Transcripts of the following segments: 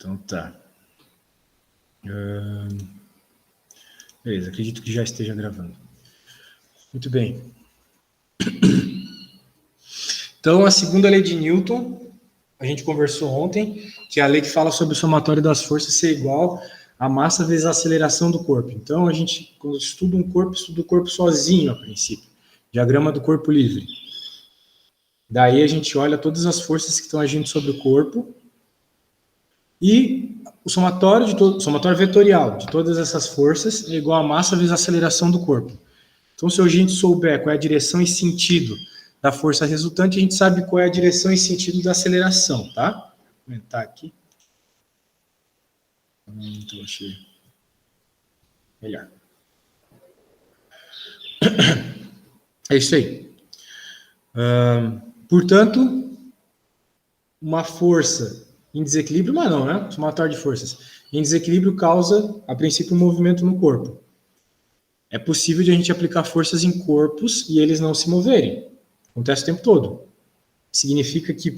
Então tá. Beleza, acredito que já esteja gravando. Muito bem. Então, a segunda lei de Newton, a gente conversou ontem, que é a lei que fala sobre o somatório das forças ser igual a massa vezes a aceleração do corpo. Então, a gente, quando estuda um corpo, estuda o corpo sozinho, a princípio. Diagrama do corpo livre. Daí a gente olha todas as forças que estão agindo sobre o corpo e o somatório vetorial de todas essas forças é igual a massa vezes a aceleração do corpo. Então, se a gente souber qual é a direção e sentido da força resultante, a gente sabe qual é a direção e sentido da aceleração, tá? Vou aumentar aqui. Então, achei melhor. É isso aí. Portanto, uma força em desequilíbrio, mas não, né? Somatório de forças. Em desequilíbrio causa, a princípio, um movimento no corpo. É possível de a gente aplicar forças em corpos e eles não se moverem. Acontece o tempo todo. Significa que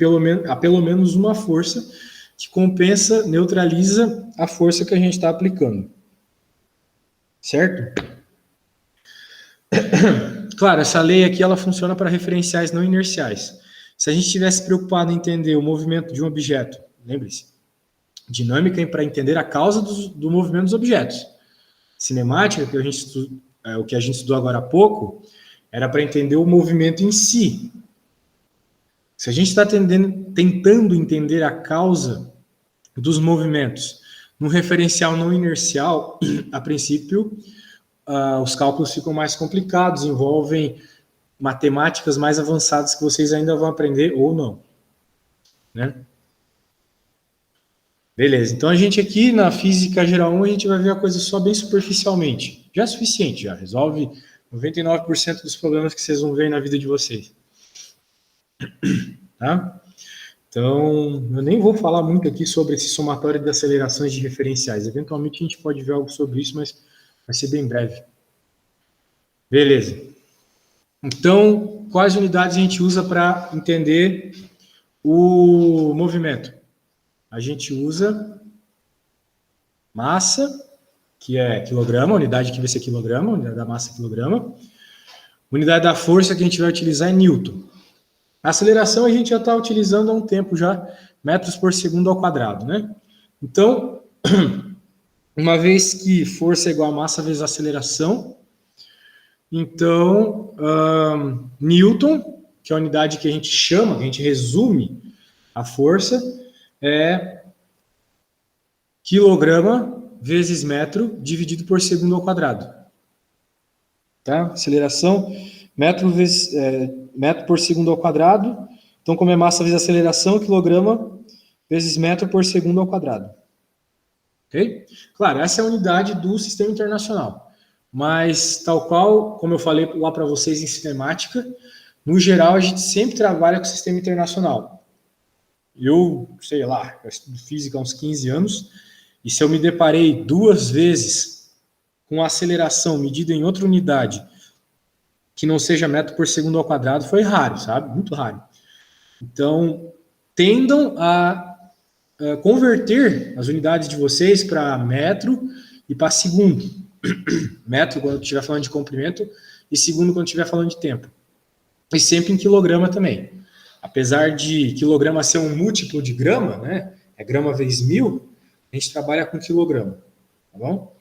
há pelo menos uma força que compensa, neutraliza a força que a gente está aplicando. Certo? Claro, essa lei aqui ela funciona para referenciais não inerciais. Se a gente estivesse preocupado em entender o movimento de um objeto, lembre-se, dinâmica é para entender a causa do movimento dos objetos. Cinemática, o que a gente estudou agora há pouco, era para entender o movimento em si. Se a gente está tentando entender a causa dos movimentos num referencial não inercial, a princípio, os cálculos ficam mais complicados, envolvem matemáticas mais avançadas que vocês ainda vão aprender ou não. Né? Beleza, então a gente aqui na Física Geral 1, a gente vai ver a coisa só bem superficialmente. Já é suficiente, já resolve 99% dos problemas que vocês vão ver na vida de vocês. Tá? Então, eu nem vou falar muito aqui sobre esse somatório de acelerações de referenciais. Eventualmente a gente pode ver algo sobre isso, mas vai ser bem breve. Beleza. Então, quais unidades a gente usa para entender o movimento? A gente usa massa, que é quilograma, unidade que vai ser quilograma, unidade da massa é quilograma. Unidade da força que a gente vai utilizar é Newton. A aceleração a gente já está utilizando há um tempo já, metros por segundo ao quadrado, né? Então, uma vez que força é igual a massa vezes a aceleração, então, Newton, que é a unidade que a gente chama, que a gente resume a força, é quilograma vezes metro dividido por segundo ao quadrado. Tá? Aceleração, metro por segundo ao quadrado. Então, como é massa vezes aceleração, quilograma vezes metro por segundo ao quadrado. Ok? Claro, essa é a unidade do sistema internacional. Mas, tal qual, como eu falei lá para vocês em cinemática, no geral, a gente sempre trabalha com o sistema internacional. Eu, sei lá, eu estudo física há uns 15 anos, e se eu me deparei 2 vezes com a aceleração medida em outra unidade que não seja metro por segundo ao quadrado, foi raro, sabe? Muito raro. Então, tendam a converter as unidades de vocês para metro e para segundo. Metro quando estiver falando de comprimento e segundo quando estiver falando de tempo. E sempre em quilograma também. Apesar de quilograma ser um múltiplo de grama, né? É grama vezes 1000, a gente trabalha com quilograma, tá bom?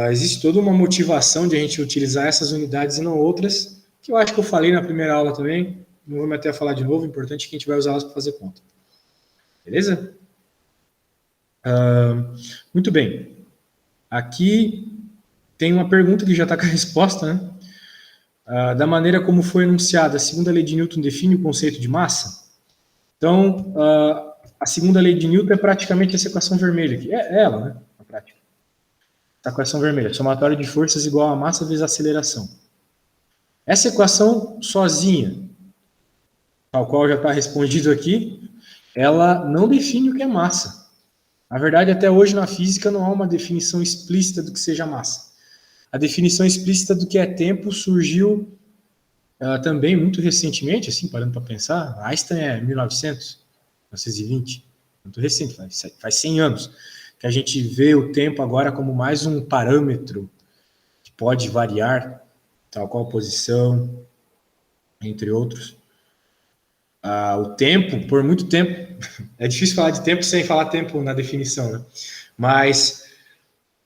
Existe toda uma motivação de a gente utilizar essas unidades e não outras, que eu acho que eu falei na primeira aula também, não vou me até falar de novo, o importante é que a gente vai usar elas para fazer conta. Beleza? Muito bem. Aqui tem uma pergunta que já está com a resposta, né? Da maneira como foi enunciada, a segunda lei de Newton define o conceito de massa. Então, a segunda lei de Newton é praticamente essa equação vermelha aqui. É ela, né? Na prática. Essa equação vermelha, somatório de forças igual a massa vezes a aceleração. Essa equação sozinha, tal qual já está respondido aqui, ela não define o que é massa. Na verdade, até hoje na física não há uma definição explícita do que seja massa. A definição explícita do que é tempo surgiu também muito recentemente, assim, parando para pensar. Einstein é 1900, 1920, muito recente, faz 100 anos, que a gente vê o tempo agora como mais um parâmetro que pode variar, tal qual posição, entre outros. O tempo, por muito tempo, é difícil falar de tempo sem falar tempo na definição, né? Mas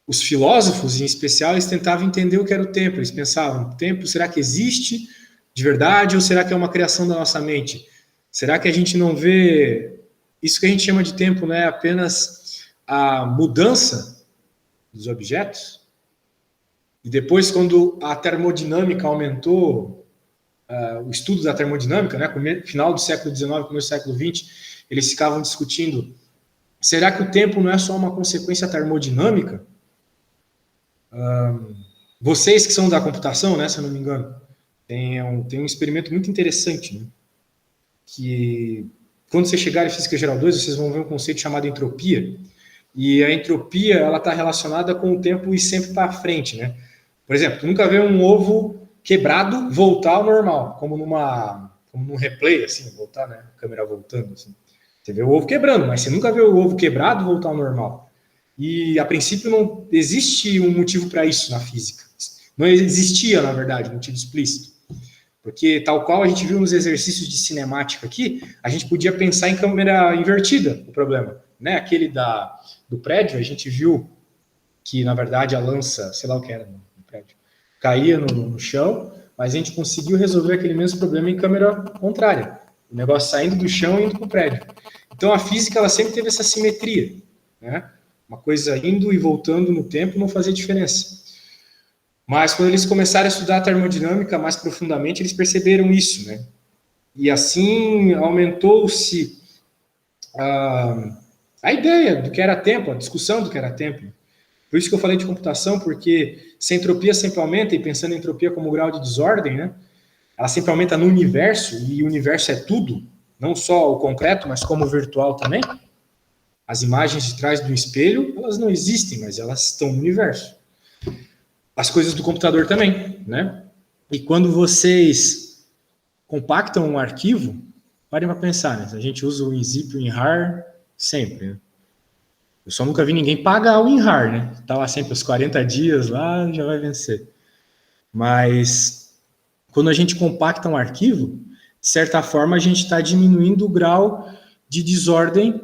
os filósofos, em especial, eles tentavam entender o que era o tempo. Eles pensavam, o tempo, será que existe de verdade ou será que é uma criação da nossa mente? Será que a gente não vê isso que a gente chama de tempo, não é apenas a mudança dos objetos? E depois, quando a termodinâmica aumentou, o estudo da termodinâmica, né, final do século XIX, começo do século XX, eles ficavam discutindo, será que o tempo não é só uma consequência termodinâmica? Vocês que são da computação, né, se eu não me engano, tem um experimento muito interessante, né, que quando vocês chegarem em Física Geral 2, vocês vão ver um conceito chamado entropia, e a entropia ela está relacionada com o tempo ir sempre para frente, né? Por exemplo, tu nunca vê um ovo quebrado voltar ao normal, como num replay, assim, voltar, né? A câmera voltando, assim. Você vê o ovo quebrando, mas você nunca vê o ovo quebrado voltar ao normal. E, a princípio, não existe um motivo para isso na física. Não existia, na verdade, um motivo explícito. Porque, tal qual a gente viu nos exercícios de cinemática aqui, a gente podia pensar em câmera invertida, o problema. Né? Aquele do prédio, a gente viu que, na verdade, a lança, sei lá o que era no prédio, caía no chão, mas a gente conseguiu resolver aquele mesmo problema em câmera contrária. O negócio saindo do chão e indo para o prédio. Então, a física ela sempre teve essa simetria. Né? Uma coisa indo e voltando no tempo não fazia diferença. Mas quando eles começaram a estudar a termodinâmica mais profundamente, eles perceberam isso, né? E assim aumentou-se a ideia do que era tempo, a discussão do que era tempo. Por isso que eu falei de computação, porque se a entropia sempre aumenta, e pensando em entropia como grau de desordem, né? Ela sempre aumenta no universo, e o universo é tudo, não só o concreto, mas como o virtual também. As imagens de trás do espelho, elas não existem, mas elas estão no universo. As coisas do computador também, né? E quando vocês compactam um arquivo, parem para pensar, né? A gente usa o WinZip e o WinRAR sempre, né? Eu só nunca vi ninguém pagar o WinRAR, né? Tá lá sempre os 40 dias lá, já vai vencer. Mas quando a gente compacta um arquivo, de certa forma a gente está diminuindo o grau de desordem,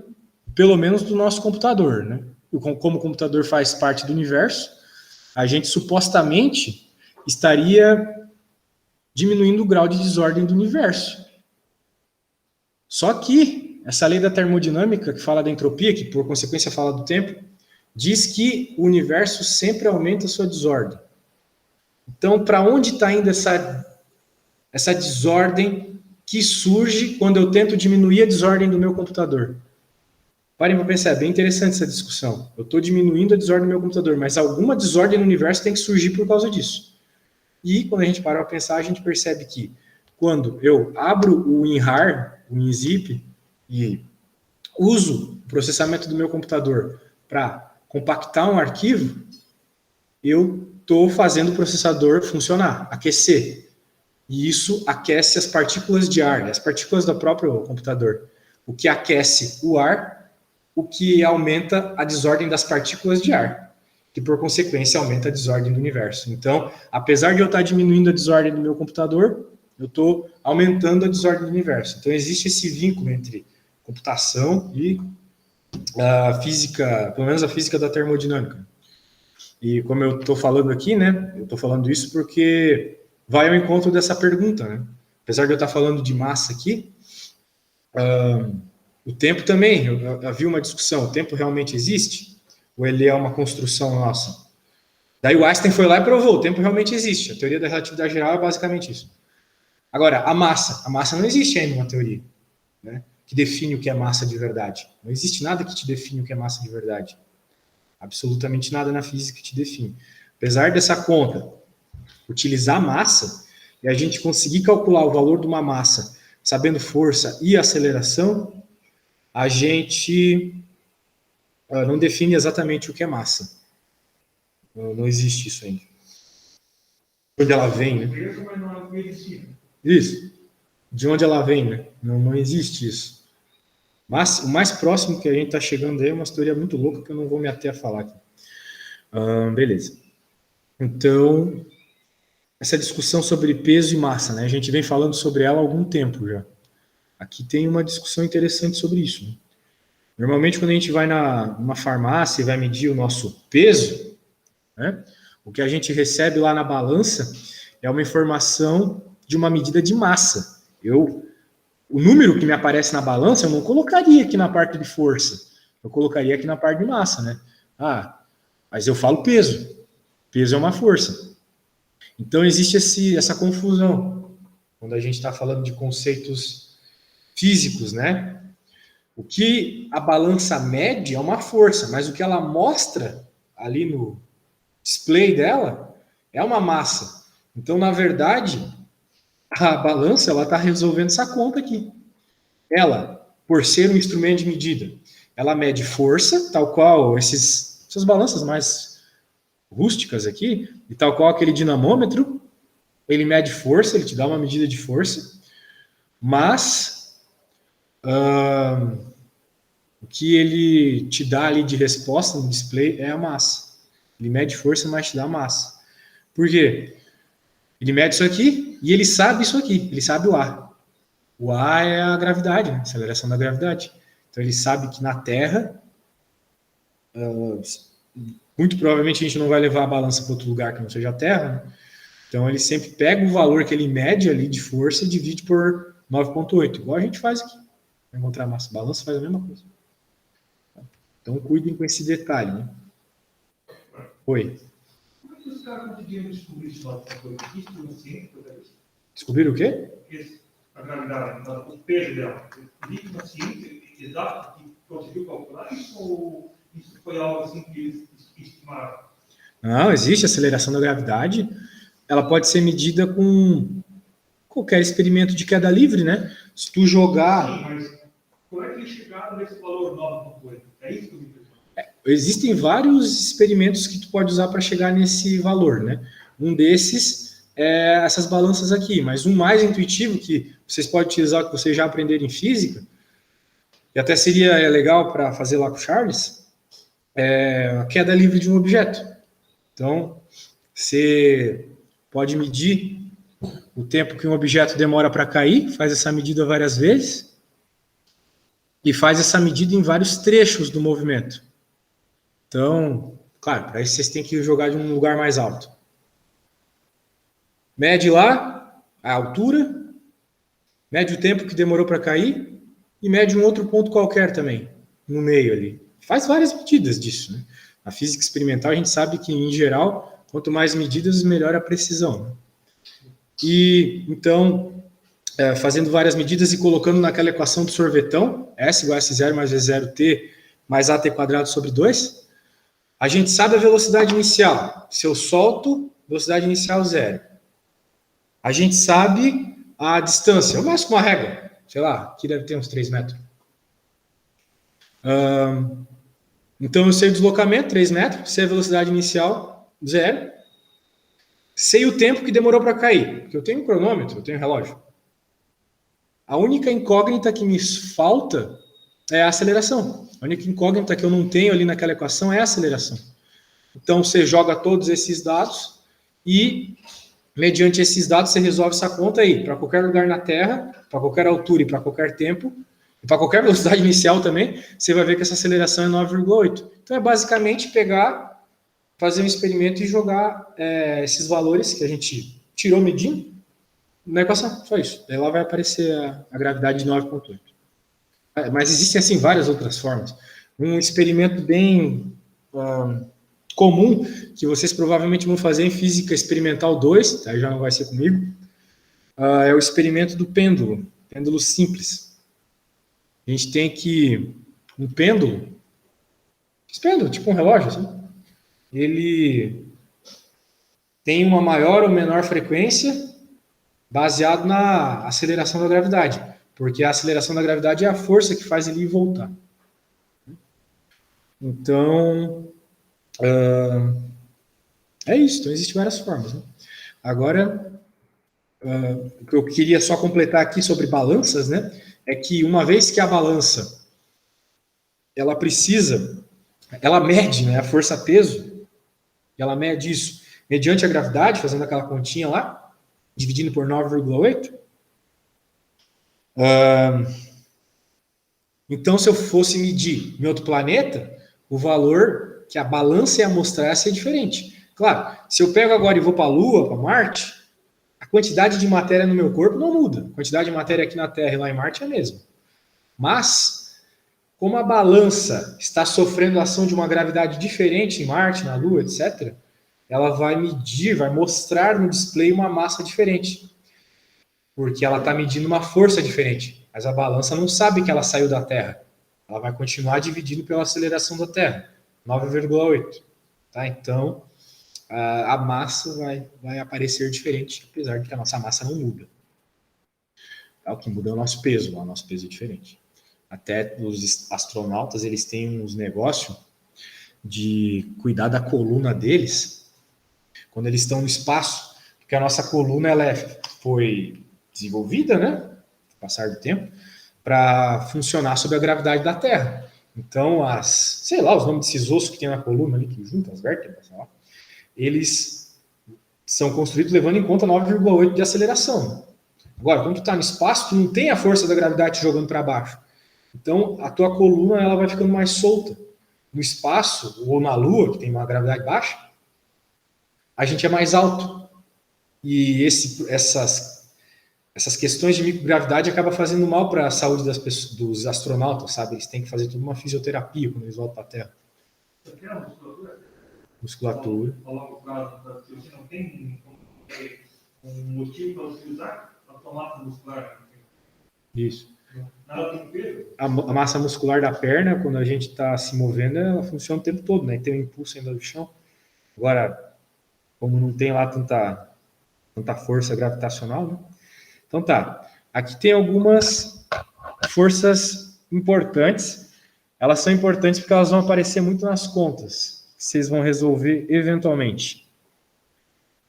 pelo menos do nosso computador, né? Como o computador faz parte do universo, a gente supostamente estaria diminuindo o grau de desordem do universo. Só que essa lei da termodinâmica, que fala da entropia, que por consequência fala do tempo, diz que o universo sempre aumenta a sua desordem. Então, para onde está indo essa desordem que surge quando eu tento diminuir a desordem do meu computador? Parem para pensar, é bem interessante essa discussão. Eu estou diminuindo a desordem do meu computador, mas alguma desordem no universo tem que surgir por causa disso. E quando a gente para para pensar, a gente percebe que quando eu abro o WinRAR, o WinZip, e uso o processamento do meu computador para compactar um arquivo, eu estou fazendo o processador funcionar, aquecer. E isso aquece as partículas de ar, as partículas do próprio computador. O que aquece o ar, o que aumenta a desordem das partículas de ar, que por consequência aumenta a desordem do universo. Então, apesar de eu estar diminuindo a desordem do meu computador, eu estou aumentando a desordem do universo. Então, existe esse vínculo entre computação e a física, pelo menos a física da termodinâmica. E como eu estou falando aqui, né, eu estou falando isso porque vai ao encontro dessa pergunta, né? Apesar de eu estar falando de massa aqui, o tempo também, eu havia uma discussão, o tempo realmente existe? Ou ele é uma construção nossa? Daí o Einstein foi lá e provou, o tempo realmente existe. A teoria da relatividade geral é basicamente isso. Agora, a massa não existe ainda uma teoria, né, que define o que é massa de verdade. Não existe nada que te define o que é massa de verdade. Absolutamente nada na física que te define. Apesar dessa conta utilizar massa e a gente conseguir calcular o valor de uma massa sabendo força e aceleração, a gente não define exatamente o que é massa. Não existe isso ainda. De onde ela vem, né? Isso. De onde ela vem, né? Não existe isso. Mas o mais próximo que a gente está chegando aí é uma teoria muito louca que eu não vou me ater a falar aqui. Beleza. Então, essa discussão sobre peso e massa, né? A gente vem falando sobre ela há algum tempo já. Aqui tem uma discussão interessante sobre isso. Né? Normalmente, quando a gente vai numa farmácia e vai medir o nosso peso, né? O que a gente recebe lá na balança é uma informação de uma medida de massa. O número que me aparece na balança, eu não colocaria aqui na parte de força. Eu colocaria aqui na parte de massa, né? Mas eu falo peso. Peso é uma força. Então, existe essa confusão quando a gente está falando de conceitos físicos, né? O que a balança mede é uma força, mas o que ela mostra ali no display dela é uma massa. Então, na verdade, a balança ela está resolvendo essa conta aqui. Ela, por ser um instrumento de medida, ela mede força, tal qual essas balanças mais rústicas aqui, e tal qual aquele dinamômetro, ele mede força, ele te dá uma medida de força, mas o que ele te dá ali de resposta no display é a massa. Ele mede força, mas te dá massa. Por quê? Ele mede isso aqui e ele sabe isso aqui, ele sabe o A. O A é a gravidade, né? A aceleração da gravidade. Então ele sabe que na Terra, muito provavelmente a gente não vai levar a balança para outro lugar que não seja a Terra, né? Então ele sempre pega o valor que ele mede ali de força e divide por 9,8, igual a gente faz aqui. Para encontrar a massa. A balança faz a mesma coisa. Então cuidem com esse detalhe, né? Oi. Como é que os caras conseguiram descobrir isso lá? Descobriram o quê? A gravidade, o peso dela. Existe uma ciência exata que conseguiu calcular isso ou isso foi algo assim que eles estimaram? Não, existe aceleração da gravidade. Ela pode ser medida com qualquer experimento de queda livre, né? Se tu jogar... Sim, mas como é que eles chegaram nesse valor 9,8? É isso que eu me pergunto. Existem vários experimentos que tu pode usar para chegar nesse valor, né? Um desses é essas balanças aqui, mas um mais intuitivo que vocês podem utilizar, que vocês já aprenderam em física, e até seria legal para fazer lá com o Charles, é a queda livre de um objeto. Então, você pode medir o tempo que um objeto demora para cair, faz essa medida várias vezes, e faz essa medida em vários trechos do movimento. Então, claro, para isso vocês têm que jogar de um lugar mais alto. Mede lá a altura, mede o tempo que demorou para cair e mede um outro ponto qualquer também, no meio ali. Faz várias medidas disso, né? Na física experimental a gente sabe que, em geral, quanto mais medidas, melhor a precisão. Né? E, então, fazendo várias medidas e colocando naquela equação do sorvetão, S igual a S0 mais V0T mais AT quadrado sobre 2, a gente sabe a velocidade inicial. Se eu solto, velocidade inicial 0. A gente sabe a distância. Eu meço com uma régua. Sei lá, aqui deve ter uns 3 metros. Então eu sei o deslocamento, 3 metros. Sei a velocidade inicial, 0. Sei o tempo que demorou para cair. Porque eu tenho um cronômetro, eu tenho um relógio. A única incógnita que me falta é a aceleração. A única incógnita que eu não tenho ali naquela equação é a aceleração. Então, você joga todos esses dados e, mediante esses dados, você resolve essa conta aí, para qualquer lugar na Terra, para qualquer altura e para qualquer tempo, e para qualquer velocidade inicial também, você vai ver que essa aceleração é 9,8. Então, é basicamente pegar, fazer um experimento e jogar esses valores que a gente tirou medindo na equação, só isso. Daí lá vai aparecer a gravidade de 9,8. Mas existem, assim, várias outras formas. Um experimento bem comum, que vocês provavelmente vão fazer em Física Experimental 2, tá? Já não vai ser comigo, é o experimento do pêndulo simples. A gente tem que... Um pêndulo, tipo um relógio, assim, ele tem uma maior ou menor frequência baseado na aceleração da gravidade. Porque a aceleração da gravidade é a força que faz ele ir e voltar. Então, é isso. Então, existem várias formas. Né? Agora, o que eu queria só completar aqui sobre balanças, né, é que uma vez que a balança ela mede, né, a força-peso, ela mede isso mediante a gravidade, fazendo aquela continha lá, dividindo por 9,8. Então, se eu fosse medir em outro planeta, o valor que a balança ia mostrar ia ser diferente. Claro, se eu pego agora e vou para a Lua, para Marte, a quantidade de matéria no meu corpo não muda. A quantidade de matéria aqui na Terra e lá em Marte é a mesma. Mas, como a balança está sofrendo a ação de uma gravidade diferente em Marte, na Lua, etc., ela vai medir, vai mostrar no display uma massa diferente. Porque ela está medindo uma força diferente. Mas a balança não sabe que ela saiu da Terra. Ela vai continuar dividindo pela aceleração da Terra, 9,8. Tá? Então, a massa vai aparecer diferente, apesar de que a nossa massa não muda. O que muda é o nosso peso, o nosso peso é diferente. Até os astronautas, eles têm uns negócios de cuidar da coluna deles quando eles estão no espaço, porque a nossa coluna foi desenvolvida, né, com o passar do tempo, para funcionar sob a gravidade da Terra. Então, sei lá, os nomes desses ossos que tem na coluna ali, que juntam as vértebras, sei lá, eles são construídos levando em conta 9,8 de aceleração. Agora, quando tu está no espaço, tu não tem a força da gravidade te jogando para baixo. Então, a tua coluna ela vai ficando mais solta. No espaço, ou na Lua, que tem uma gravidade baixa, a gente é mais alto. E essas questões de microgravidade acabam fazendo mal para a saúde dos astronautas, sabe? Eles têm que fazer toda uma fisioterapia quando eles voltam para a Terra. Você quer uma musculatura? Musculatura. A longo prazo, se você não tem um motivo para você usar, a tua massa muscular. Isso. Nada tem peso. A massa muscular da perna, quando a gente está se movendo, ela funciona o tempo todo, né? Tem um impulso ainda do chão. Agora, como não tem lá tanta força gravitacional, né? Então tá. Aqui tem algumas forças importantes. Elas são importantes porque elas vão aparecer muito nas contas. Vocês vão resolver eventualmente.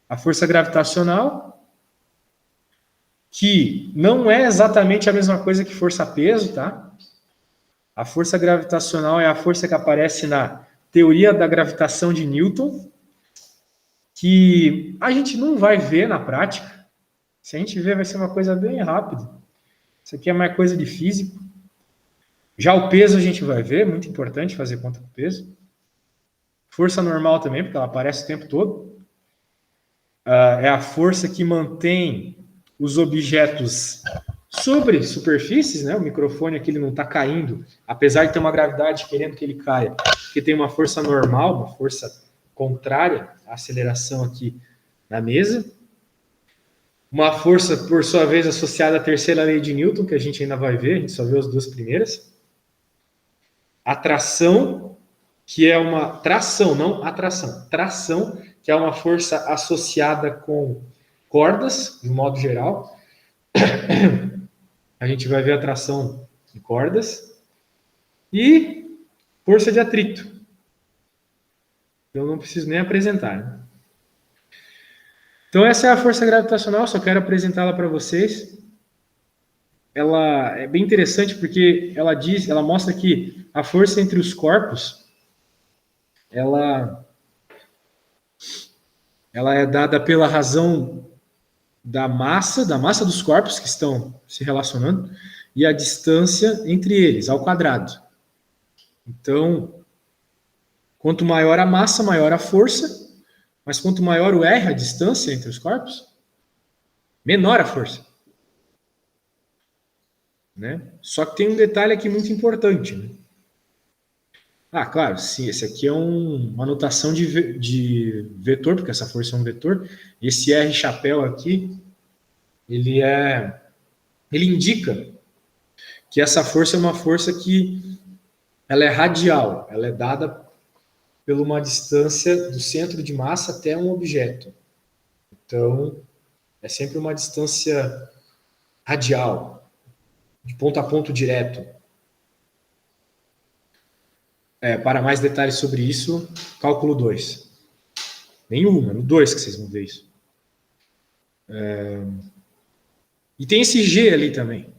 A força gravitacional, que não é exatamente a mesma coisa que força-peso, tá? A força gravitacional é a força que aparece na teoria da gravitação de Newton, que a gente não vai ver na prática. Se a gente ver, vai ser uma coisa bem rápida. Isso aqui é mais coisa de físico. Já o peso a gente vai ver, muito importante fazer conta com o peso. Força normal também, porque ela aparece o tempo todo. É a força que mantém os objetos sobre superfícies, né? O microfone aqui ele não está caindo, apesar de ter uma gravidade querendo que ele caia, porque tem uma força normal, uma força contrária à aceleração aqui na mesa. Uma força, por sua vez, associada à terceira lei de Newton, que a gente ainda vai ver, a gente só viu as duas primeiras. Atração, que é uma... Tração, não atração. Tração, que é uma força associada com cordas, de modo geral. A gente vai ver a tração de cordas. E força de atrito. Eu não preciso nem apresentar, né? Então essa é a força gravitacional, só quero apresentá-la para vocês. Ela é bem interessante porque ela mostra que a força entre os corpos, ela é dada pela razão da massa dos corpos que estão se relacionando e a distância entre eles, ao quadrado. Então, quanto maior a massa, maior a força, mas quanto maior o R, a distância entre os corpos, menor a força. Né? Só que tem um detalhe aqui muito importante. Né? Claro, sim, esse aqui é uma notação de vetor, porque essa força é um vetor. Esse R chapéu aqui, ele indica que essa força é uma força que ela é radial, ela é dada por uma distância do centro de massa até um objeto. Então, é sempre uma distância radial, de ponto a ponto direto. Para mais detalhes sobre isso, cálculo 2. Nenhuma, no 2 que vocês vão ver isso. E tem esse G ali também.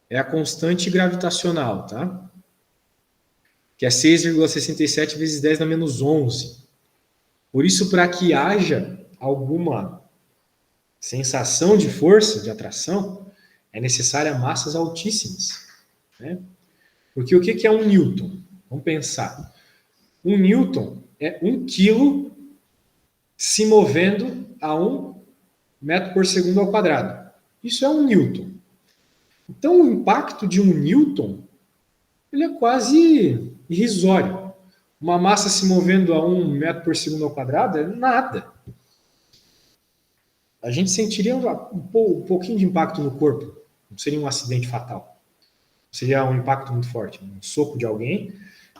É a constante gravitacional, tá? que é 6,67 vezes 10 na menos 11. Por isso, para que haja alguma sensação de força, de atração, é necessária massas altíssimas, né? Porque o que é um newton? Vamos pensar. Um newton é 1 quilo se movendo a 1 metro por segundo ao quadrado. Isso é um newton. Então, o impacto de 1 newton ele é quase irrisório. Uma massa se movendo a 1 metro por segundo ao quadrado é nada. A gente sentiria um pouquinho de impacto no corpo. Não seria um acidente fatal. Seria um impacto muito forte. Um soco de alguém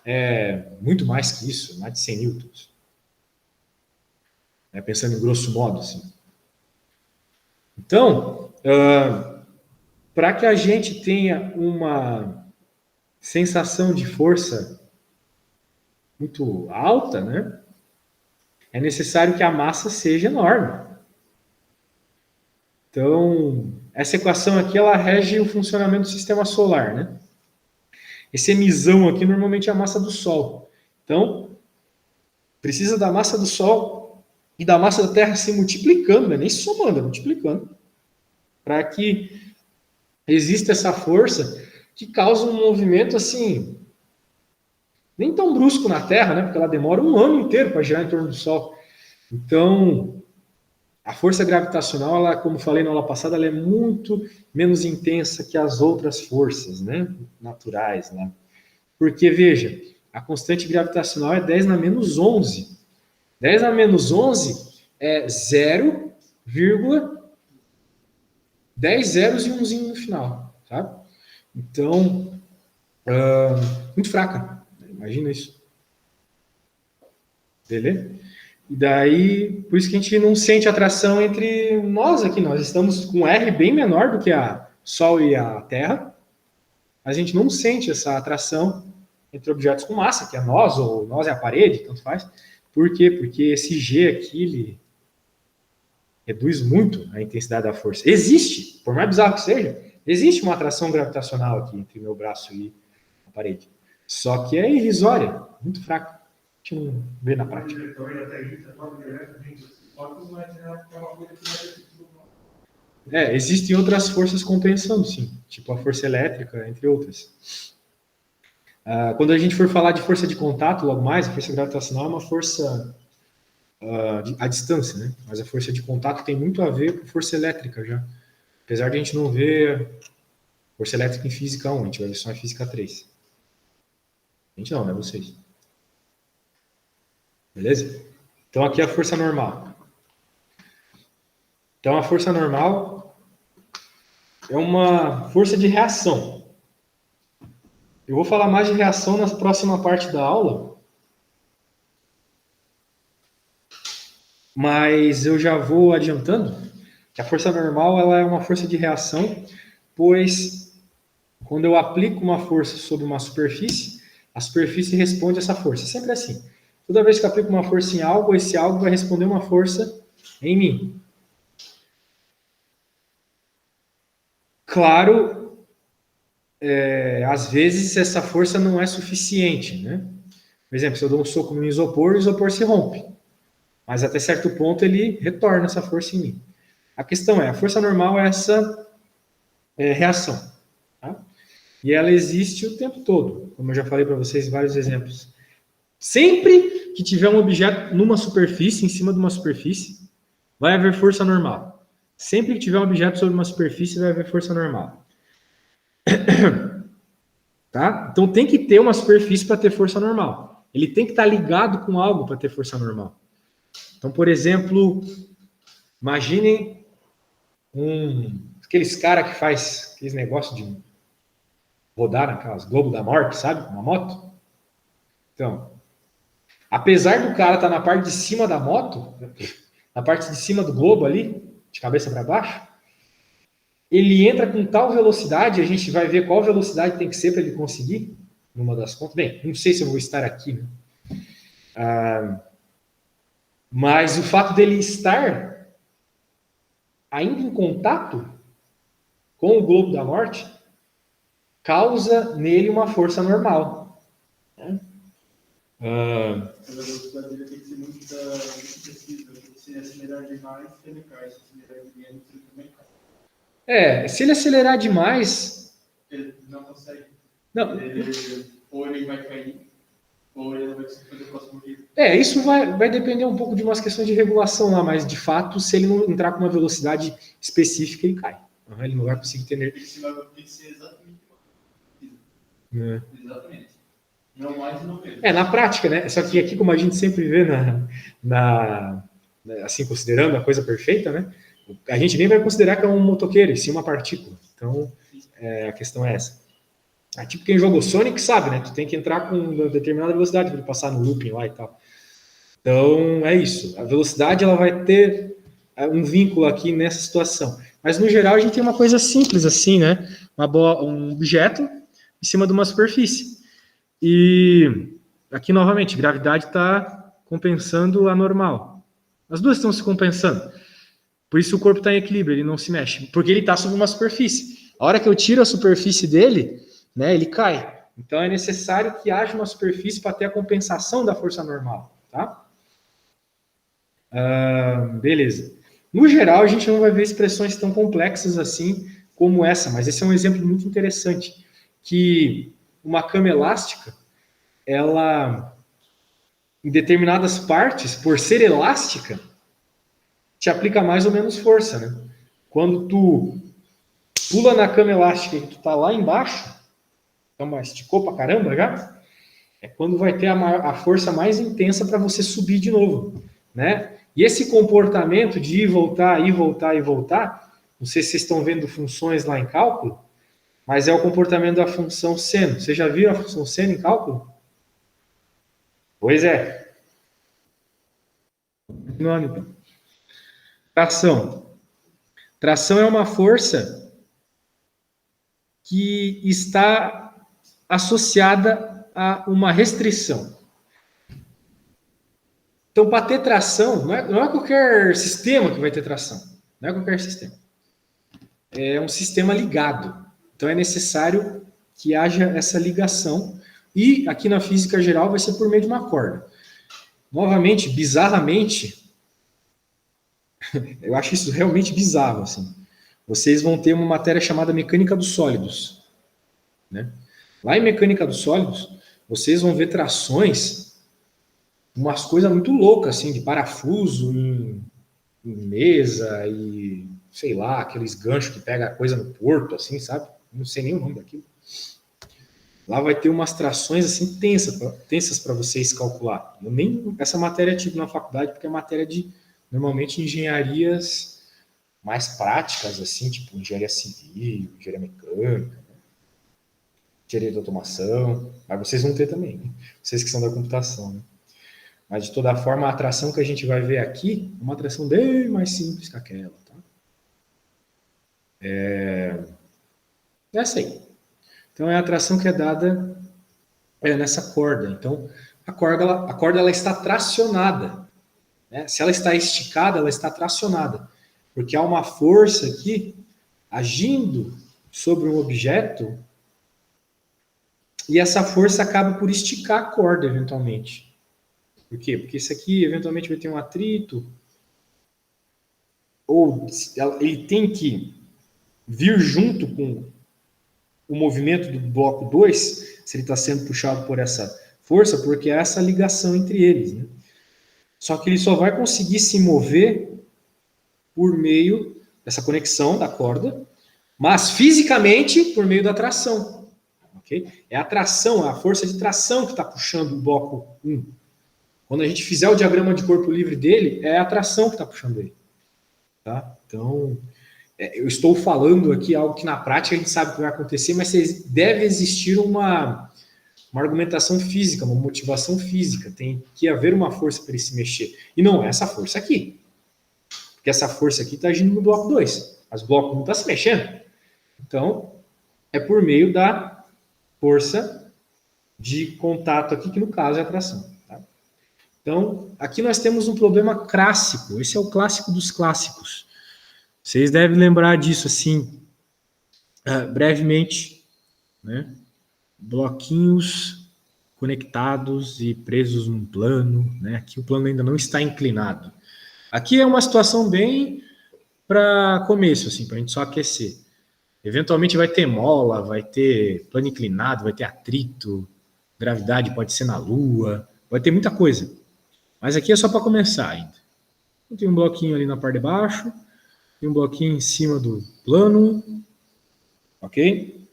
é muito mais que isso, mais de 100 newtons. Pensando em grosso modo, assim. Então, para que a gente tenha uma sensação de força muito alta, né, é necessário que a massa seja enorme. Então, essa equação aqui, ela rege o funcionamento do sistema solar, né? Esse emisão aqui, normalmente, é a massa do Sol. Então, precisa da massa do Sol e da massa da Terra se multiplicando, não é nem somando, é multiplicando, para que exista essa força que causa um movimento, assim, nem tão brusco na Terra, né? Porque ela demora um ano inteiro para girar em torno do Sol. Então, a força gravitacional, ela, como falei na aula passada, ela é muito menos intensa que as outras forças, né, naturais, né? Porque, veja, a constante gravitacional é 10 na menos 11. 10 na menos 11 é 0,10 zeros e umzinho no final, sabe? Então, muito fraca. Imagina isso. Beleza? E daí, por isso que a gente não sente atração entre nós aqui. Nós estamos com R bem menor do que a Sol e a Terra. A gente não sente essa atração entre objetos com massa, que é nós, ou nós é a parede, tanto faz. Por quê? Porque esse G aqui, ele reduz muito a intensidade da força. Existe, por mais bizarro que seja, existe uma atração gravitacional aqui entre meu braço e a parede. Só que é irrisória, muito fraca. A gente não vê na prática. Existem outras forças compensando, sim. Tipo a força elétrica, entre outras. Quando a gente for falar de força de contato, logo mais, a força gravitacional é uma força à distância, né? Mas a força de contato tem muito a ver com força elétrica já. Apesar de a gente não ver força elétrica em física 1, a gente vai ver só em física 3. A gente não, né? Vocês. Beleza? Então aqui é a força normal. Então a força normal é uma força de reação. Eu vou falar mais de reação na próxima parte da aula, mas eu já vou adiantando que a força normal ela é uma força de reação, pois quando eu aplico uma força sobre uma superfície, a superfície responde a essa força. Sempre assim. Toda vez que eu aplico uma força em algo, esse algo vai responder uma força em mim. Claro, às vezes essa força não é suficiente, né? Por exemplo, se eu dou um soco no isopor, o isopor se rompe. Mas até certo ponto ele retorna essa força em mim. A questão é, a força normal é essa reação. Tá? E ela existe o tempo todo, como eu já falei para vocês vários exemplos. Sempre que tiver um objeto numa superfície, em cima de uma superfície, vai haver força normal. Sempre que tiver um objeto sobre uma superfície, vai haver força normal. Tá? Então tem que ter uma superfície para ter força normal. Ele tem que estar ligado com algo para ter força normal. Então, por exemplo, imaginem aqueles caras que faz aqueles negócios de rodar naquelas Globo da Morte, sabe? Uma moto. Então, apesar do cara estar na parte de cima da moto, na parte de cima do globo ali, de cabeça para baixo, ele entra com tal velocidade, a gente vai ver qual velocidade tem que ser para ele conseguir, numa das contas. Bem, não sei se eu vou estar aqui, né? Mas o fato dele estar ainda em contato com o globo da morte causa nele uma força normal. Né? A velocidade dele tem que ser muito precisa. Se acelerar demais, ele cai. Se acelerar de menos, ele também cai. Se ele acelerar demais... Ele não consegue. Não. Ou ele vai cair, ou ele não vai conseguir fazer o próximo giro. Isso vai depender um pouco de umas questões de regulação lá, mas de fato, se ele não entrar com uma velocidade específica, ele cai. Ele não vai conseguir ter... Tem que ser exatamente igual. Exatamente. Não mais e não menos. Na prática, né? Só que aqui, como a gente sempre vê assim, considerando a coisa perfeita, né? A gente nem vai considerar que é um motoqueiro, e sim uma partícula. Então, a questão é essa. Tipo quem jogou Sonic sabe, né? Tu tem que entrar com uma determinada velocidade para ele passar no looping lá e tal. Então, é isso. A velocidade, ela vai ter um vínculo aqui nessa situação. Mas, no geral, a gente tem uma coisa simples assim, né? Um objeto em cima de uma superfície. E aqui, novamente, gravidade está compensando a normal. As duas estão se compensando. Por isso o corpo está em equilíbrio, ele não se mexe. Porque ele está sobre uma superfície. A hora que eu tiro a superfície dele, né, ele cai. Então é necessário que haja uma superfície para ter a compensação da força normal. Tá? Beleza. No geral, a gente não vai ver expressões tão complexas assim como essa, mas esse é um exemplo muito interessante. Que uma cama elástica, ela, em determinadas partes, por ser elástica, te aplica mais ou menos força, né? Quando tu pula na cama elástica e tu tá lá embaixo, então esticou pra caramba já, é quando vai ter a força mais intensa para você subir de novo, né? E esse comportamento de ir, voltar, não sei se vocês estão vendo funções lá em cálculo, mas é o comportamento da função seno. Você já viu a função seno em cálculo? Pois é. Nome, então. Tração. Tração é uma força que está associada a uma restrição. Então, para ter tração, não é qualquer sistema que vai ter tração. Não é qualquer sistema. É um sistema ligado. Então, é necessário que haja essa ligação. E, aqui na física geral, vai ser por meio de uma corda. Novamente, bizarramente, eu acho isso realmente bizarro, assim. Vocês vão ter uma matéria chamada mecânica dos sólidos, né? Lá em mecânica dos sólidos, vocês vão ver trações, umas coisas muito loucas, assim, de parafuso em mesa e, sei lá, aqueles ganchos que pega a coisa no porto, assim, sabe? Não sei nem o nome daquilo. Lá vai ter umas trações, assim, tensas para vocês calcular. Eu nem essa matéria tive na faculdade, porque é matéria de, normalmente, engenharias mais práticas, assim, tipo engenharia civil, engenharia mecânica, engenharia de automação, mas vocês vão ter também, né? Vocês que são da computação, né? Mas, de toda forma, a atração que a gente vai ver aqui é uma atração bem mais simples que aquela, tá? Essa aí. Então, é a atração que é dada nessa corda. Então, a corda ela está tracionada, né? Se ela está esticada, ela está tracionada, porque há uma força aqui agindo sobre um objeto e essa força acaba por esticar a corda, eventualmente. Por quê? Porque isso aqui, eventualmente, vai ter um atrito, ou ele tem que vir junto com o movimento do bloco 2, se ele está sendo puxado por essa força, porque há essa ligação entre eles, né? Só que ele só vai conseguir se mover por meio dessa conexão da corda, mas fisicamente por meio da tração. Okay? É a tração, a força de tração que está puxando o bloco 1. Quando a gente fizer o diagrama de corpo livre dele, é a tração que está puxando ele. Tá? Então, eu estou falando aqui algo que na prática a gente sabe que vai acontecer, mas deve existir uma argumentação física, uma motivação física. Tem que haver uma força para ele se mexer. E não é essa força aqui. Porque essa força aqui está agindo no bloco 2. Mas o bloco 1 está se mexendo. Então, é por meio da força de contato aqui, que no caso é a tração. Tá? Então, aqui nós temos um problema clássico. Esse é o clássico dos clássicos. Vocês devem lembrar disso, assim, brevemente, né? Bloquinhos conectados e presos num plano, né? Aqui o plano ainda não está inclinado. Aqui é uma situação bem para começo, assim, para a gente só aquecer. Eventualmente vai ter mola, vai ter plano inclinado, vai ter atrito, gravidade pode ser na Lua, vai ter muita coisa. Mas aqui é só para começar ainda. Tem um bloquinho ali na parte de baixo, tem um bloquinho em cima do plano, ok?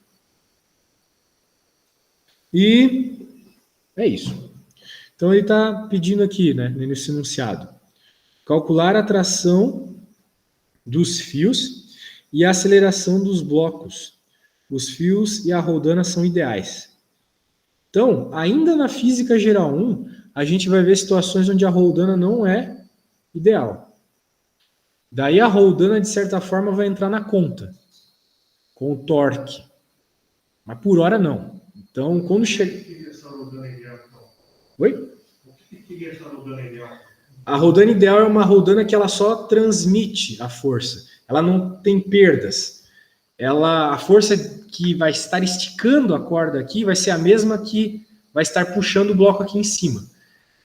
E é isso. Então ele está pedindo aqui, né, nesse enunciado, calcular a tração dos fios e a aceleração dos blocos. Os fios e a roldana são ideais. Então, ainda na física geral 1, a gente vai ver situações onde a roldana não é ideal. Daí a roldana, de certa forma, vai entrar na conta, com o torque. Mas por hora não. Então, quando chega... Oi? O que seria essa roldana ideal? A roldana ideal é uma roldana que ela só transmite a força. Ela não tem perdas. A força que vai estar esticando a corda aqui vai ser a mesma que vai estar puxando o bloco aqui em cima.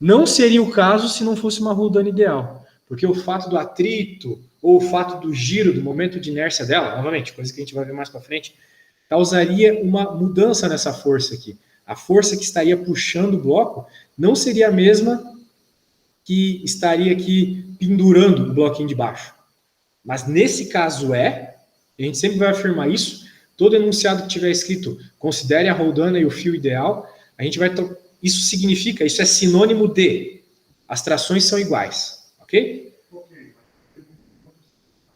Não seria o caso se não fosse uma roldana ideal. Porque o fato do atrito ou o fato do giro, do momento de inércia dela, novamente, coisa que a gente vai ver mais para frente, causaria uma mudança nessa força aqui. A força que estaria puxando o bloco não seria a mesma que estaria aqui pendurando o bloquinho de baixo. Mas nesse caso a gente sempre vai afirmar isso, todo enunciado que tiver escrito considere a roldana e o fio ideal, a gente vai... Isso significa, isso é sinônimo de as trações são iguais, ok? Ok.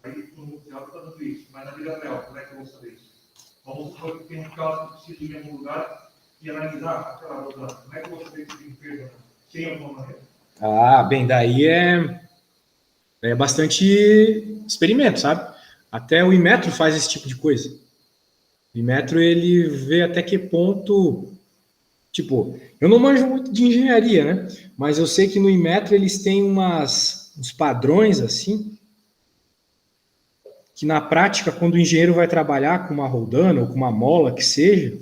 Aí no enunciado está dando isso, mas na vida real, como é que eu vou saber isso? Vamos supor que tem um caso que preciso ir em algum lugar e analisar aquela roldana. Como é que eu vou saber que tem perda? Tem alguma maneira? Ah, bem, daí é bastante experimento, sabe? Até o Inmetro faz esse tipo de coisa. O Inmetro, ele vê até que ponto... Tipo, eu não manjo muito de engenharia, né? Mas eu sei que no Inmetro eles têm uns padrões, assim, que na prática, quando o engenheiro vai trabalhar com uma roldana ou com uma mola, que seja,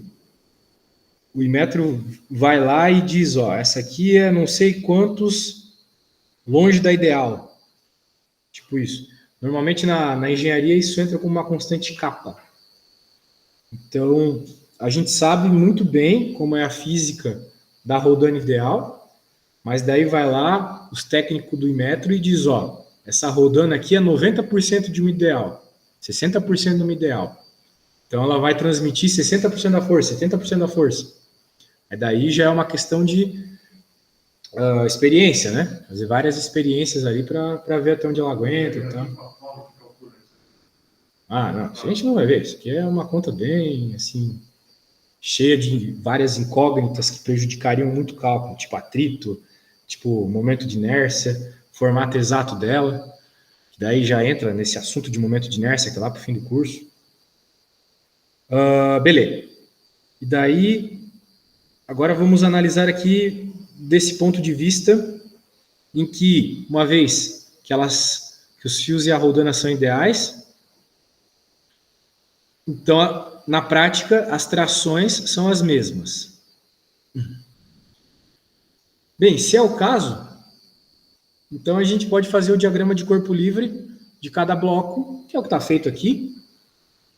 o Inmetro vai lá e diz, ó, essa aqui é não sei quantos longe da ideal. Tipo isso. Normalmente na engenharia isso entra como uma constante kappa. Então, a gente sabe muito bem como é a física da roldana ideal, mas daí vai lá os técnicos do Inmetro e diz, ó, essa roldana aqui é 90% de um ideal, 60% de uma ideal. Então ela vai transmitir 60% da força, 70% da força. Aí daí já é uma questão de experiência, né? Fazer várias experiências ali para ver até onde ela aguenta e tal. Ah, não, isso a gente não vai ver. Isso aqui é uma conta bem, assim, cheia de várias incógnitas que prejudicariam muito o cálculo, tipo atrito, tipo momento de inércia, formato exato dela, que daí já entra nesse assunto de momento de inércia, que é lá para o fim do curso. Beleza. E daí, agora vamos analisar aqui desse ponto de vista em que, uma vez que os fios e a roldana são ideais, então, na prática, as trações são as mesmas. Bem, se é o caso, então a gente pode fazer o diagrama de corpo livre de cada bloco, que é o que está feito aqui.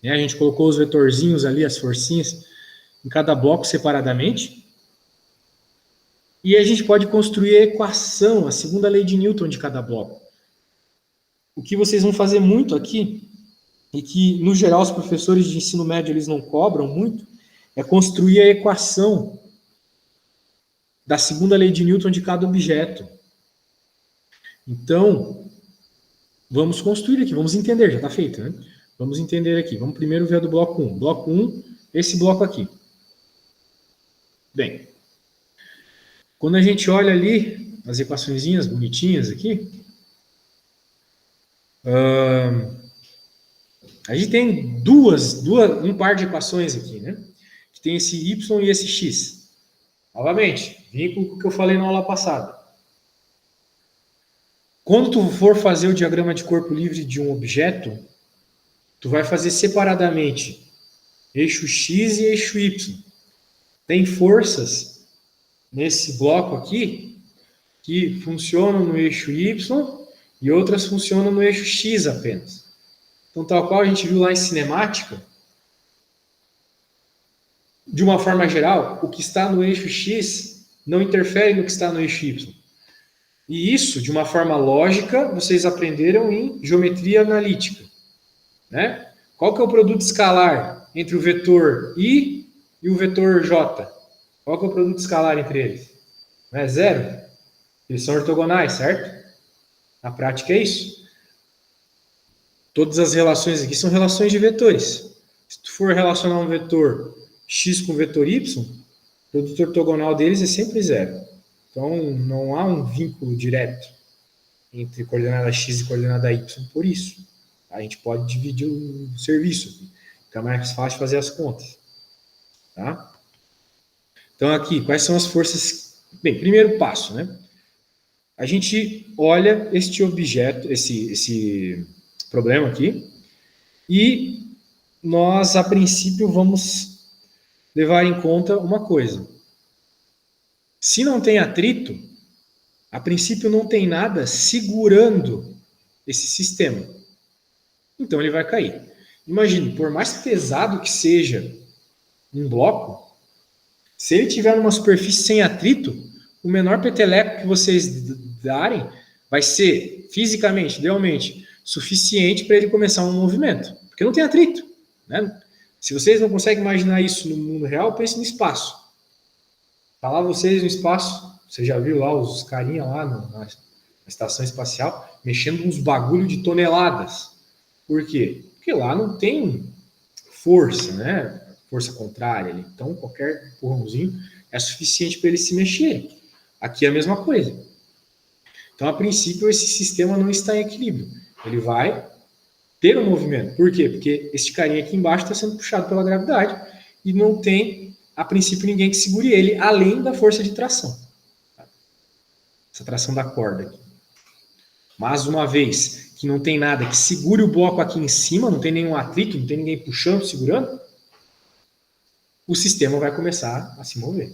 A gente colocou os vetorzinhos ali, as forcinhas, em cada bloco separadamente. E a gente pode construir a equação, a segunda lei de Newton de cada bloco. O que vocês vão fazer muito aqui, e que, no geral, os professores de ensino médio eles não cobram muito, é construir a equação da segunda lei de Newton de cada objeto. Então, vamos construir aqui, vamos entender, já está feito, né? Vamos entender aqui. Vamos primeiro ver a do bloco 1. Bloco 1, esse bloco aqui. Bem, quando a gente olha ali, as equaçõezinhas bonitinhas aqui, a gente tem um par de equações aqui, né? Que tem esse y e esse x. Novamente, vim com o que eu falei na aula passada. Quando tu for fazer o diagrama de corpo livre de um objeto, tu vai fazer separadamente eixo x e eixo y. Tem forças nesse bloco aqui, que funcionam no eixo Y e outras funcionam no eixo X apenas. Então, tal qual a gente viu lá em cinemática, de uma forma geral, o que está no eixo X não interfere no que está no eixo Y. E isso, de uma forma lógica, vocês aprenderam em geometria analítica, né? Qual que é o produto escalar entre o vetor I e o vetor J? Qual que é o produto escalar entre eles? Não é zero? Eles são ortogonais, certo? Na prática é isso. Todas as relações aqui são relações de vetores. Se tu for relacionar um vetor x com vetor y, o produto ortogonal deles é sempre zero. Então, não há um vínculo direto entre coordenada x e coordenada y por isso. A gente pode dividir o serviço, fica mais fácil fazer as contas. Tá? Então, aqui, quais são as forças? Bem, primeiro passo, né? A gente olha este objeto, esse problema aqui, e nós, a princípio, vamos levar em conta uma coisa. Se não tem atrito, a princípio não tem nada segurando esse sistema. Então ele vai cair. Imagine, por mais pesado que seja um bloco, se ele tiver numa superfície sem atrito, o menor peteleco que vocês darem vai ser, fisicamente, idealmente, suficiente para ele começar um movimento. Porque não tem atrito. Né? Se vocês não conseguem imaginar isso no mundo real, pense no espaço. Tá lá vocês no espaço, você já viu lá os carinha lá na estação espacial, mexendo uns bagulho de toneladas. Por quê? Porque lá não tem força, né? Força contrária ali. Então, qualquer empurrãozinho é suficiente para ele se mexer. Aqui é a mesma coisa. Então, a princípio, esse sistema não está em equilíbrio. Ele vai ter um movimento. Por quê? Porque este carinha aqui embaixo está sendo puxado pela gravidade e não tem, a princípio, ninguém que segure ele, além da força de tração. Essa tração da corda aqui. Mas, uma vez que não tem nada que segure o bloco aqui em cima, não tem nenhum atrito, não tem ninguém puxando, segurando, o sistema vai começar a se mover.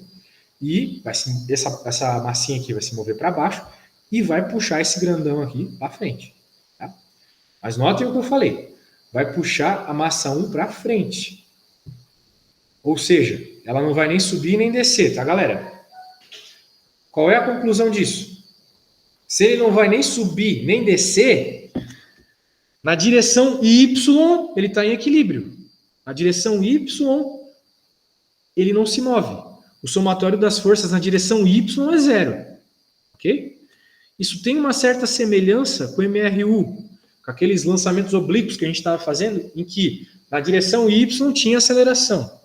E essa massinha aqui vai se mover para baixo e vai puxar esse grandão aqui para frente. Tá? Mas notem o que eu falei. Vai puxar a massa 1 para frente. Ou seja, ela não vai nem subir nem descer, tá, galera? Qual é a conclusão disso? Se ele não vai nem subir nem descer, na direção Y ele está em equilíbrio. Na direção Y ele não se move. O somatório das forças na direção Y é zero. Ok? Isso tem uma certa semelhança com o MRU, com aqueles lançamentos oblíquos que a gente estava fazendo, em que na direção Y tinha aceleração.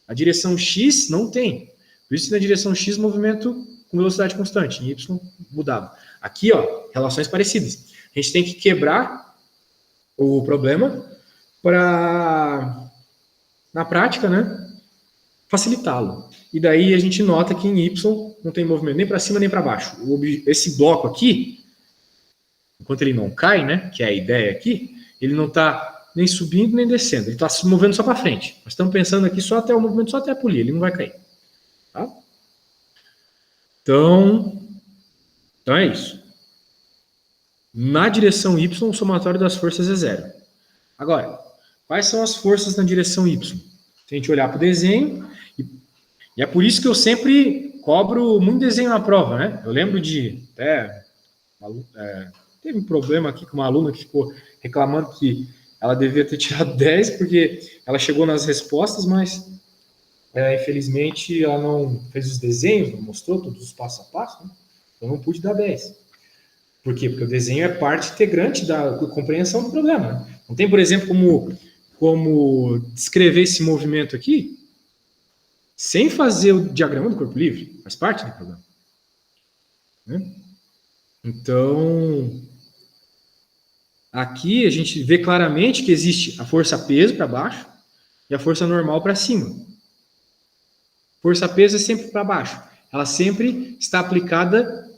Na direção X não tem. Por isso, na direção X, movimento com velocidade constante. Em Y mudava. Aqui, ó, relações parecidas. A gente tem que quebrar o problema para, na prática, né, facilitá-lo. E daí a gente nota que em Y não tem movimento nem para cima nem para baixo. Esse bloco aqui, enquanto ele não cai, né, que é a ideia aqui, ele não está nem subindo nem descendo. Ele está se movendo só para frente. Nós estamos pensando aqui só até o movimento, só até a polia. Ele não vai cair. Tá? Então é isso. Na direção Y, o somatório das forças é zero. Agora, quais são as forças na direção Y? Se a gente olhar para o desenho, e é por isso que eu sempre cobro muito desenho na prova, né? Eu lembro de até teve um problema aqui com uma aluna que ficou reclamando que ela devia ter tirado 10 porque ela chegou nas respostas, mas infelizmente ela não fez os desenhos, não mostrou todos os passo a passo, né? Eu não pude dar 10. Por quê? Porque o desenho é parte integrante da compreensão do problema. Né? Não tem, por exemplo, como descrever esse movimento aqui sem fazer o diagrama do corpo livre. Faz parte do problema. Né? Então, aqui a gente vê claramente que existe a força peso para baixo e a força normal para cima. Força peso é sempre para baixo. Ela sempre está aplicada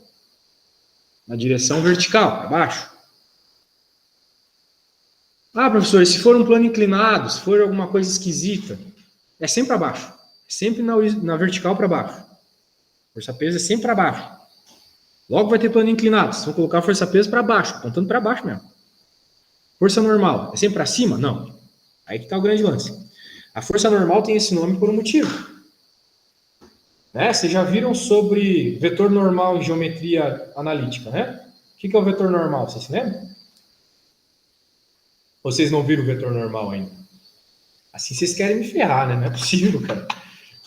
na direção vertical, para baixo. Ah, professor, se for um plano inclinado, se for alguma coisa esquisita, é sempre para baixo. É sempre na vertical para baixo. Força-peso é sempre para baixo. Logo vai ter plano inclinado. Vocês vão colocar a força-peso para baixo, apontando para baixo mesmo. Força normal é sempre para cima? Não. Aí que está o grande lance. A força normal tem esse nome por um motivo. Né? Vocês já viram sobre vetor normal em geometria analítica, né? O que é o vetor normal? Vocês se lembram? Ou vocês não viram o vetor normal ainda? Assim vocês querem me ferrar, né? Não é possível, cara.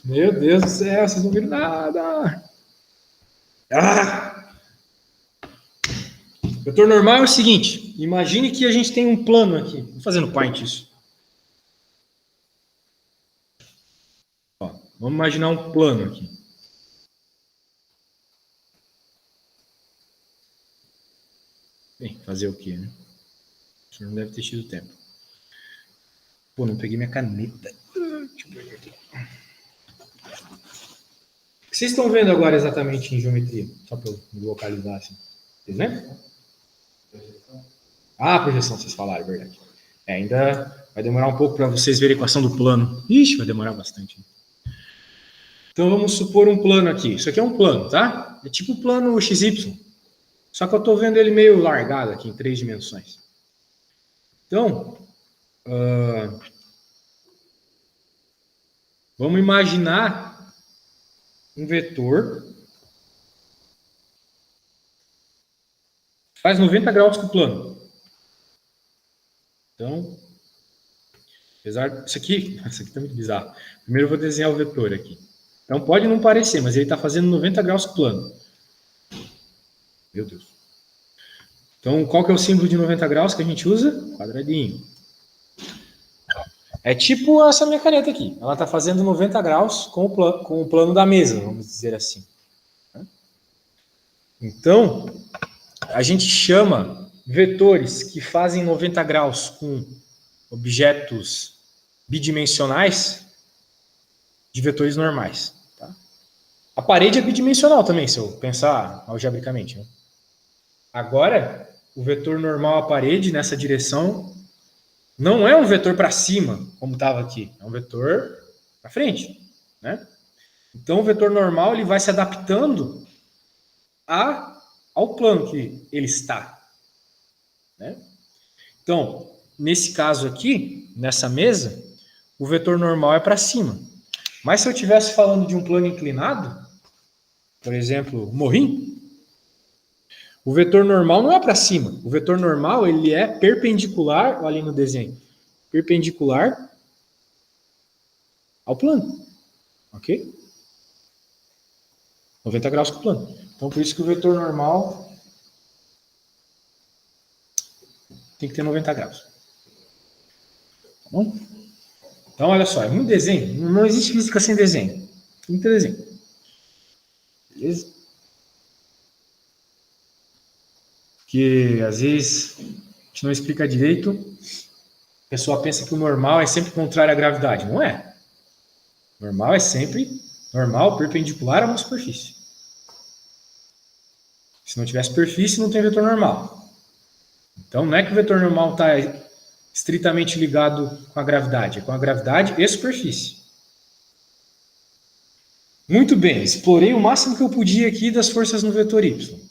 Meu Deus do céu, vocês não viram nada. Vetor normal é o seguinte. Imagine que a gente tem um plano aqui. Vou fazendo paint isso. Ó, vamos imaginar um plano aqui. Bem, fazer o quê, né? O senhor não deve ter tido tempo. Pô, não peguei minha caneta. Deixa eu pegar aqui. O que vocês estão vendo agora exatamente em geometria? Só para eu me localizar assim. Vocês lembram? Ah, projeção, vocês falaram, é verdade. Ainda vai demorar um pouco para vocês verem a equação do plano. Ixi, vai demorar bastante. Então vamos supor um plano aqui. Isso aqui é um plano, tá? É tipo o plano XY. Só que eu estou vendo ele meio largado aqui em 3 dimensões. Então, vamos imaginar um vetor que faz 90 graus com o plano. Então, apesar disso aqui está muito bizarro. Primeiro eu vou desenhar o vetor aqui. Então pode não parecer, mas ele está fazendo 90 graus com o plano. Meu Deus. Então, qual que é o símbolo de 90 graus que a gente usa? Quadradinho. É tipo essa minha caneta aqui. Ela está fazendo 90 graus com o plano da mesa, vamos dizer assim. Então, a gente chama vetores que fazem 90 graus com objetos bidimensionais de vetores normais. Tá? A parede é bidimensional também, se eu pensar algebricamente. Né? Agora, o vetor normal à parede, nessa direção, não é um vetor para cima, como estava aqui. É um vetor para frente. Né? Então, o vetor normal ele vai se adaptando ao plano que ele está. Né? Então, nesse caso aqui, nessa mesa, o vetor normal é para cima. Mas se eu estivesse falando de um plano inclinado, por exemplo, morrinho, o vetor normal não é para cima. O vetor normal ele é perpendicular, olha ali no desenho, perpendicular ao plano. Ok? 90 graus com o plano. Então, por isso que o vetor normal tem que ter 90 graus. Tá bom? Então, olha só, é muito desenho. Não existe física sem desenho. Muito desenho. Beleza? Porque, às vezes, a gente não explica direito. A pessoa pensa que o normal é sempre contrário à gravidade. Não é. Normal é sempre normal, perpendicular a uma superfície. Se não tiver superfície, não tem vetor normal. Então, não é que o vetor normal está estritamente ligado com a gravidade. É com a gravidade e superfície. Muito bem, explorei o máximo que eu podia aqui das forças no vetor Y.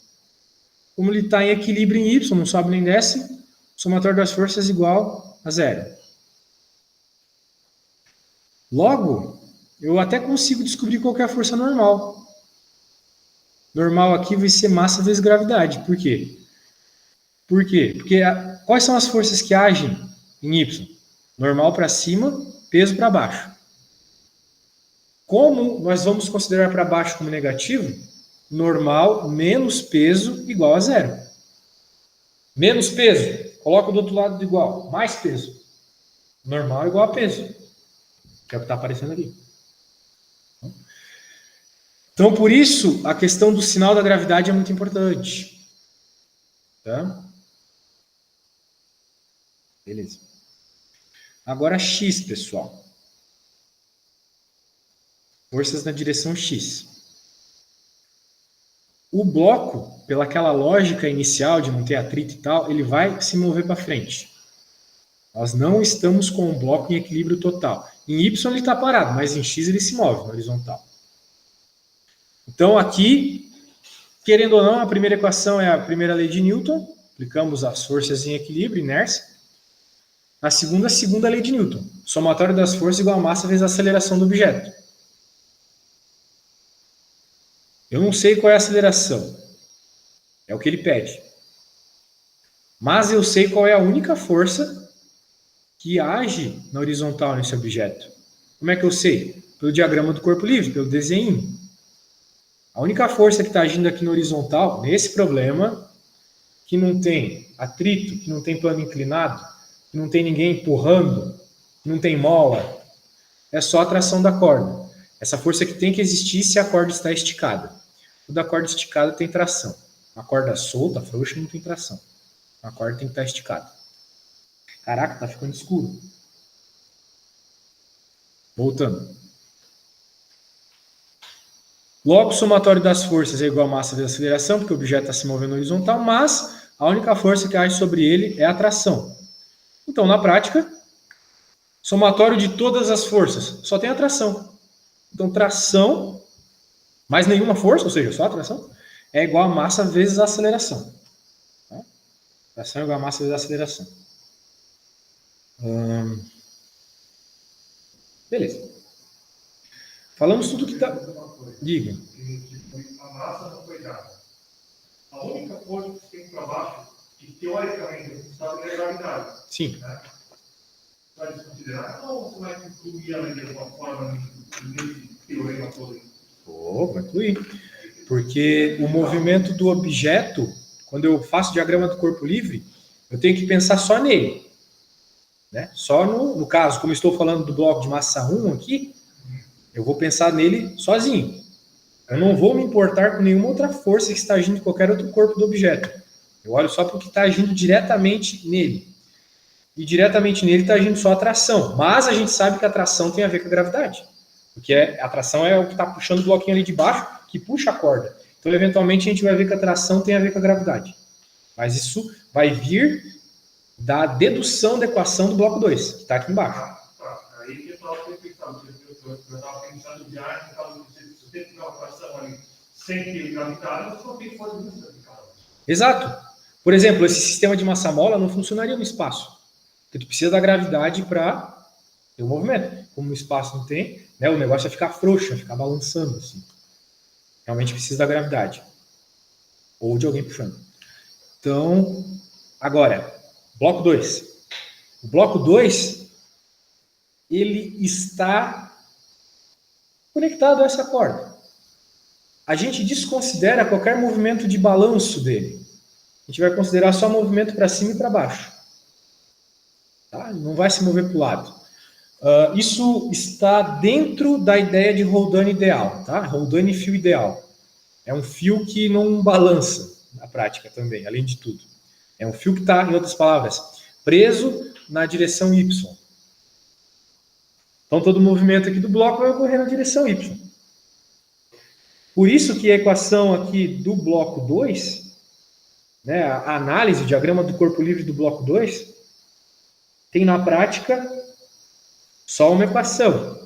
Como ele está em equilíbrio em Y, não sobe nem desce, o somatório das forças é igual a 0. Logo, eu até consigo descobrir qual que é a força normal. Normal aqui vai ser massa vezes gravidade. Por quê? Por quê? Porque quais são as forças que agem em Y? Normal para cima, peso para baixo. Como nós vamos considerar para baixo como negativo? Normal menos peso igual a 0. Menos peso, coloca do outro lado de igual. Mais peso. Normal igual a peso. Que é o que está aparecendo aqui. Então, por isso, a questão do sinal da gravidade é muito importante. Tá? Beleza. Agora X, pessoal. Forças na direção X. O bloco, pelaquela lógica inicial de não ter atrito e tal, ele vai se mover para frente. Nós não estamos com o bloco em equilíbrio total. Em Y ele está parado, mas em X ele se move na horizontal. Então, aqui, querendo ou não, a primeira equação é a primeira lei de Newton. Aplicamos as forças em equilíbrio, inércia. A segunda lei de Newton. Somatório das forças igual a massa vezes a aceleração do objeto. Eu não sei qual é a aceleração. É o que ele pede. Mas eu sei qual é a única força que age na horizontal nesse objeto. Como é que eu sei? Pelo diagrama do corpo livre, pelo desenho. A única força que está agindo aqui na horizontal, nesse problema, que não tem atrito, que não tem plano inclinado, que não tem ninguém empurrando, que não tem mola, é só a tração da corda. Essa força que tem que existir se a corda está esticada. Toda corda esticada tem tração. Uma corda solta, frouxa, não tem tração. A corda tem que estar esticada. Caraca, tá ficando escuro. Voltando. Logo, o somatório das forças é igual a massa vezes a aceleração, porque o objeto está se movendo horizontal, mas a única força que age sobre ele é a tração. Então, na prática, somatório de todas as forças, só tem a tração. Então, tração, mais nenhuma força, ou seja, só a tração, é igual a massa vezes a aceleração. Tá? Tração é igual a massa vezes a aceleração. Beleza. Falamos tudo que está... Diga. A massa não foi dada. A única força que tem para baixo, que teoricamente é estado é a gravidade. Sim. Né? Você vai desconsiderar ou você vai incluir ela de alguma forma nesse teorema todo? Vai incluir. Porque o movimento do objeto, quando eu faço o diagrama do corpo livre, eu tenho que pensar só nele. Né? Só no caso, como eu estou falando do bloco de massa 1 aqui, eu vou pensar nele sozinho. Eu não vou me importar com nenhuma outra força que está agindo em qualquer outro corpo do objeto. Eu olho só para o que está agindo diretamente nele. E diretamente nele está agindo só a tração. Mas a gente sabe que a tração tem a ver com a gravidade. Porque a tração é o que está puxando o bloquinho ali de baixo, que puxa a corda. Então, eventualmente, a gente vai ver que a tração tem a ver com a gravidade. Mas isso vai vir da dedução da equação do bloco 2, que está aqui embaixo. Aí que eu estava pensando já, no caso, se você tiver uma tração ali sem ter gravidade, você não tem força de aplicada. Exato. Por exemplo, esse sistema de massa-mola não funcionaria no espaço. Porque tu precisa da gravidade para ter o movimento. Como no espaço não tem, né, o negócio vai ficar frouxo, vai ficar balançando. Assim. Realmente precisa da gravidade. Ou de alguém puxando. Então, agora, bloco 2. O bloco 2, ele está conectado a essa corda. A gente desconsidera qualquer movimento de balanço dele. A gente vai considerar só movimento para cima e para baixo. Tá? Não vai se mover para o lado. Isso está dentro da ideia de Haldane ideal. Tá? Haldane fio ideal. É um fio que não balança na prática também, além de tudo. É um fio que está, em outras palavras, preso na direção Y. Então, todo movimento aqui do bloco vai ocorrer na direção Y. Por isso que a equação aqui do bloco 2, né, a análise, o diagrama do corpo livre do bloco 2, tem na prática só uma equação.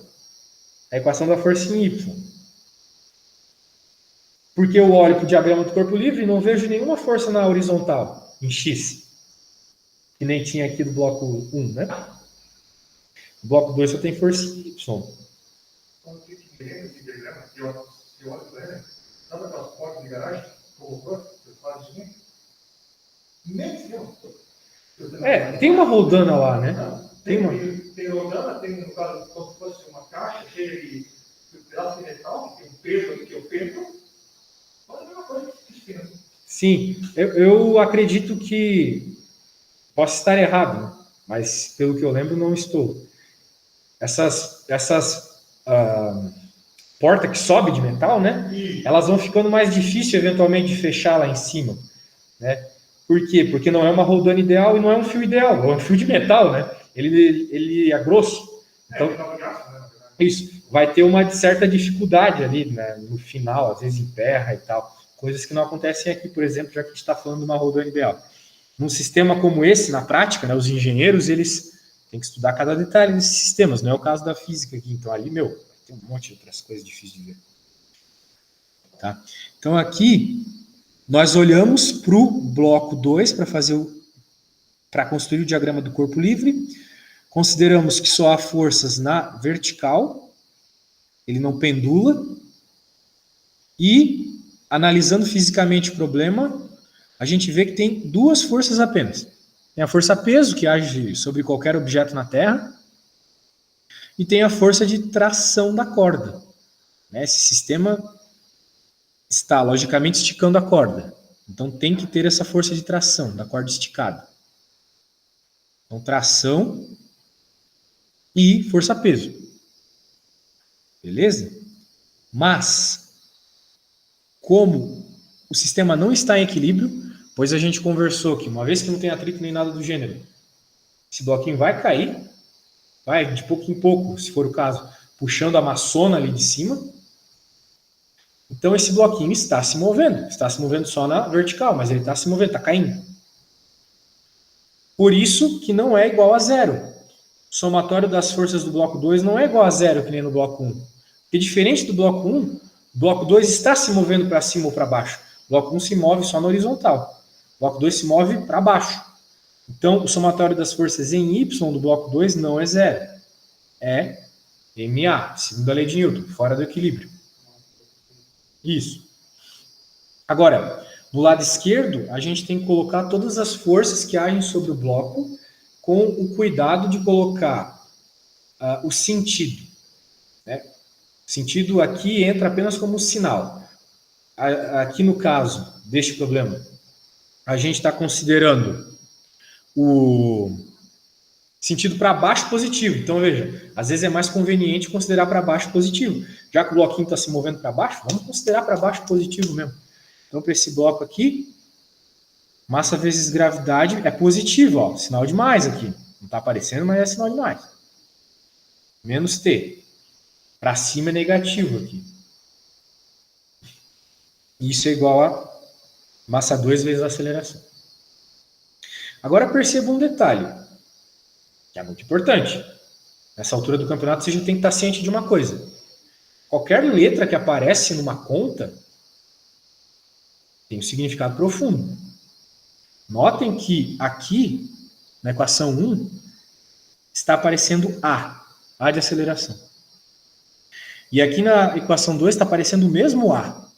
A equação da força em Y. Porque eu olho para o diagrama do corpo livre e não vejo nenhuma força na horizontal, em X. Que nem tinha aqui do bloco 1, né? O bloco 2 só tem força em Y. Quando fica esse diagrama, eu olho para ele, sabe aquelas portas de garagem que eu faço o seguinte? Nem filme. Tem uma roldana lá, né? Tem rodana, tem no caso como se fosse uma caixa cheia de pedaços de metal, que tem um peso ali que eu perco. Olha a mesma coisa que eu Sim, eu acredito que posso estar errado, né? Mas pelo que eu lembro não estou. Essas portas que sobe de metal, né? Elas vão ficando mais difícil eventualmente de fechar lá em cima, né? Por quê? Porque não é uma roldana ideal e não é um fio ideal, é um fio de metal, né? Ele é grosso. Então, isso vai ter uma certa dificuldade ali, né, no final, às vezes emperra e tal. Coisas que não acontecem aqui, por exemplo, já que a gente está falando de uma roldana ideal. Num sistema como esse, na prática, né, os engenheiros, eles têm que estudar cada detalhe desses sistemas. Não é o caso da física aqui. Então, ali, tem um monte de outras coisas difíceis de ver. Tá? Então, aqui, nós olhamos para o bloco 2 para construir o diagrama do corpo livre. Consideramos que só há forças na vertical, ele não pendula. E, analisando fisicamente o problema, a gente vê que tem duas forças apenas. Tem a força peso, que age sobre qualquer objeto na Terra, e tem a força de tração da corda. Esse sistema está, logicamente, esticando a corda. Então, tem que ter essa força de tração da corda esticada. Então, tração e força-peso. Beleza? Mas, como o sistema não está em equilíbrio, pois a gente conversou que uma vez que não tem atrito nem nada do gênero, esse bloquinho vai cair, vai de pouco em pouco, se for o caso, puxando a maçona ali de cima. Então esse bloquinho está se movendo só na vertical, mas ele está se movendo, está caindo. Por isso que não é igual a zero. O somatório das forças do bloco 2 não é igual a zero, que nem no bloco 1. Porque diferente do bloco 1, o bloco 2 está se movendo para cima ou para baixo. O bloco 1 se move só na horizontal. O bloco 2 se move para baixo. Então, o somatório das forças em Y do bloco 2 não é zero. É MA, segundo a lei de Newton, fora do equilíbrio. Isso. Agora, do lado esquerdo, a gente tem que colocar todas as forças que agem sobre o bloco, com o cuidado de colocar o sentido. Né? O sentido aqui entra apenas como sinal. Aqui no caso deste problema, a gente está considerando o sentido para baixo positivo. Então, veja, às vezes é mais conveniente considerar para baixo positivo. Já que o bloquinho está se movendo para baixo, vamos considerar para baixo positivo mesmo. Então, para esse bloco aqui, massa vezes gravidade é positivo, ó, sinal de mais aqui. Não está aparecendo, mas é sinal de mais. Menos T. Para cima é negativo aqui. Isso é igual a massa 2 vezes a aceleração. Agora perceba um detalhe, que é muito importante. Nessa altura do campeonato, você já tem que estar ciente de uma coisa. Qualquer letra que aparece numa conta tem um significado profundo. Notem que aqui, na equação 1, está aparecendo A de aceleração. E aqui na equação 2 está aparecendo o mesmo A.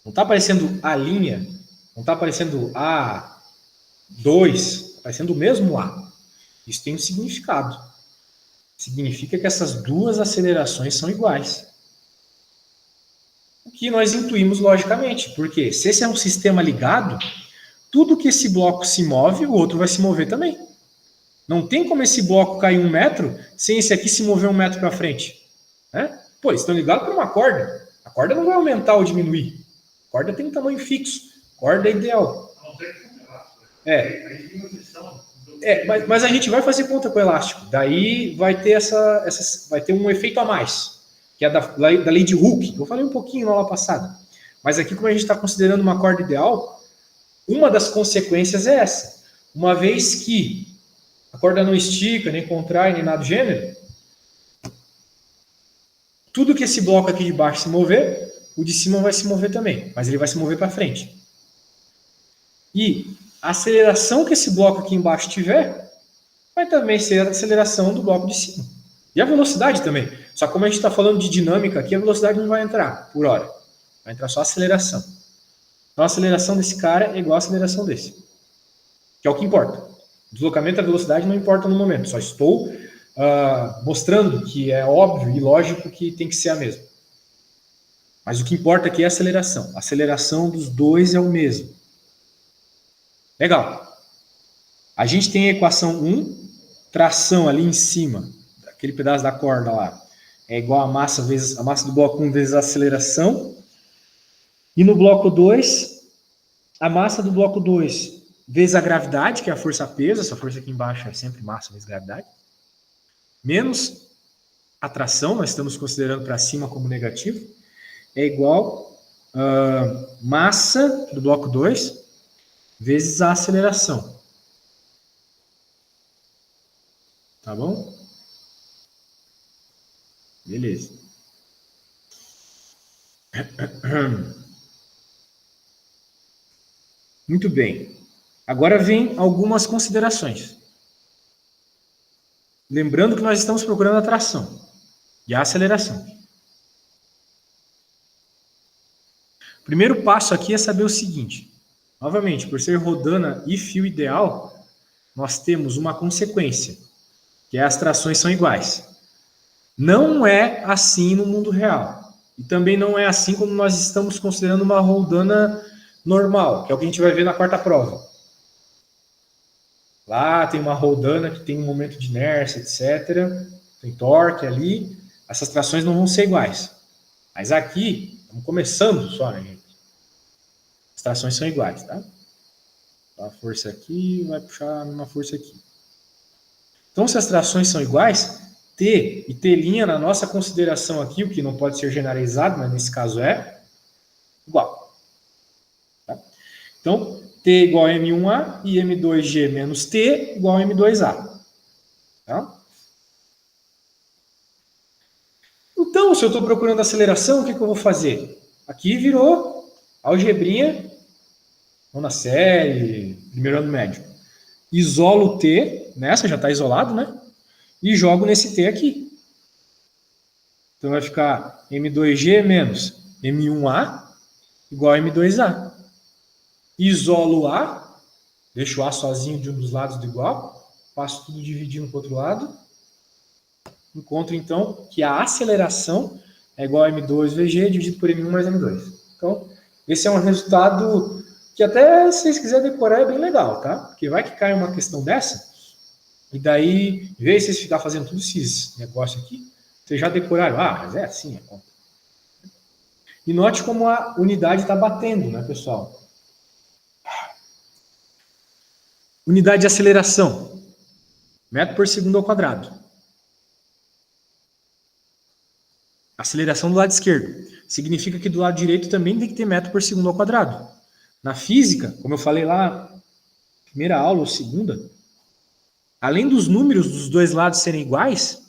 Não está aparecendo A', não está aparecendo A2, está aparecendo o mesmo A. Isso tem um significado. Significa que essas duas acelerações são iguais. O que nós intuímos logicamente, porque se esse é um sistema ligado, tudo que esse bloco se move, o outro vai se mover também. Não tem como esse bloco cair 1 metro sem esse aqui se mover 1 metro para frente. Né? Pô, eles estão ligados por uma corda. A corda não vai aumentar ou diminuir. A corda tem um tamanho fixo. Corda é ideal. Mas a gente vai fazer conta com o elástico. Daí vai ter vai ter um efeito a mais, que é da lei de Hooke, que eu falei um pouquinho na aula passada. Mas aqui, como a gente está considerando uma corda ideal, uma das consequências é essa. Uma vez que a corda não estica, nem contrai, nem nada do gênero, tudo que esse bloco aqui de baixo se mover, o de cima vai se mover também, mas ele vai se mover para frente. E a aceleração que esse bloco aqui embaixo tiver, vai também ser a aceleração do bloco de cima. E a velocidade também. Só que como a gente está falando de dinâmica aqui, a velocidade não vai entrar por hora. Vai entrar só a aceleração. Então a aceleração desse cara é igual a aceleração desse. Que é o que importa. O deslocamento e a velocidade não importam no momento. Só estou mostrando que é óbvio e lógico que tem que ser a mesma. Mas o que importa aqui é a aceleração. A aceleração dos dois é o mesmo. Legal. A gente tem a equação 1, tração ali em cima, aquele pedaço da corda lá, é igual a massa do bloco 1 vezes a aceleração. E no bloco 2, a massa do bloco 2 vezes a gravidade, que é a força-peso, essa força aqui embaixo é sempre massa vezes gravidade, menos a tração, nós estamos considerando para cima como negativo, é igual a massa do bloco 2 vezes a aceleração. Tá bom? Beleza. Muito bem. Agora vem algumas considerações. Lembrando que nós estamos procurando a tração e a aceleração. O primeiro passo aqui é saber o seguinte. Novamente, por ser rodana e fio ideal, nós temos uma consequência, que é as trações são iguais. Não é assim no mundo real. E também não é assim como nós estamos considerando uma rodana normal, que é o que a gente vai ver na quarta prova. Lá tem uma rodana que tem um momento de inércia, etc. Tem torque ali. Essas trações não vão ser iguais. Mas aqui, estamos começando só, né, gente? As trações são iguais, tá? Dá força aqui, vai puxar a mesma força aqui. Então, se as trações são iguais, T e T' na nossa consideração aqui, o que não pode ser generalizado, mas nesse caso é igual. Tá? Então, T igual a M1A e M2G menos T igual a M2A. Tá? Então, se eu estou procurando aceleração, o que eu vou fazer? Aqui virou algebrinha, nona série, primeiro ano médio. Isolo o T, nessa já está isolado, né? E jogo nesse T aqui. Então vai ficar M2G menos M1A igual a M2A. Isolo A, deixo o A sozinho de um dos lados do igual, passo tudo dividindo para o outro lado. Encontro, então, que a aceleração é igual a M2VG dividido por M1 mais M2. Então, esse é um resultado que até, se vocês quiserem decorar, é bem legal, tá? Porque vai que cai uma questão dessa, e daí, em vez de vocês ficarem fazendo tudo esses negócios aqui, vocês já decoraram. Ah, mas é assim, é conta. E note como a unidade está batendo, né, pessoal? Unidade de aceleração. Metro por segundo ao quadrado. Aceleração do lado esquerdo. Significa que do lado direito também tem que ter metro por segundo ao quadrado. Na física, como eu falei lá, primeira aula ou segunda, além dos números dos dois lados serem iguais,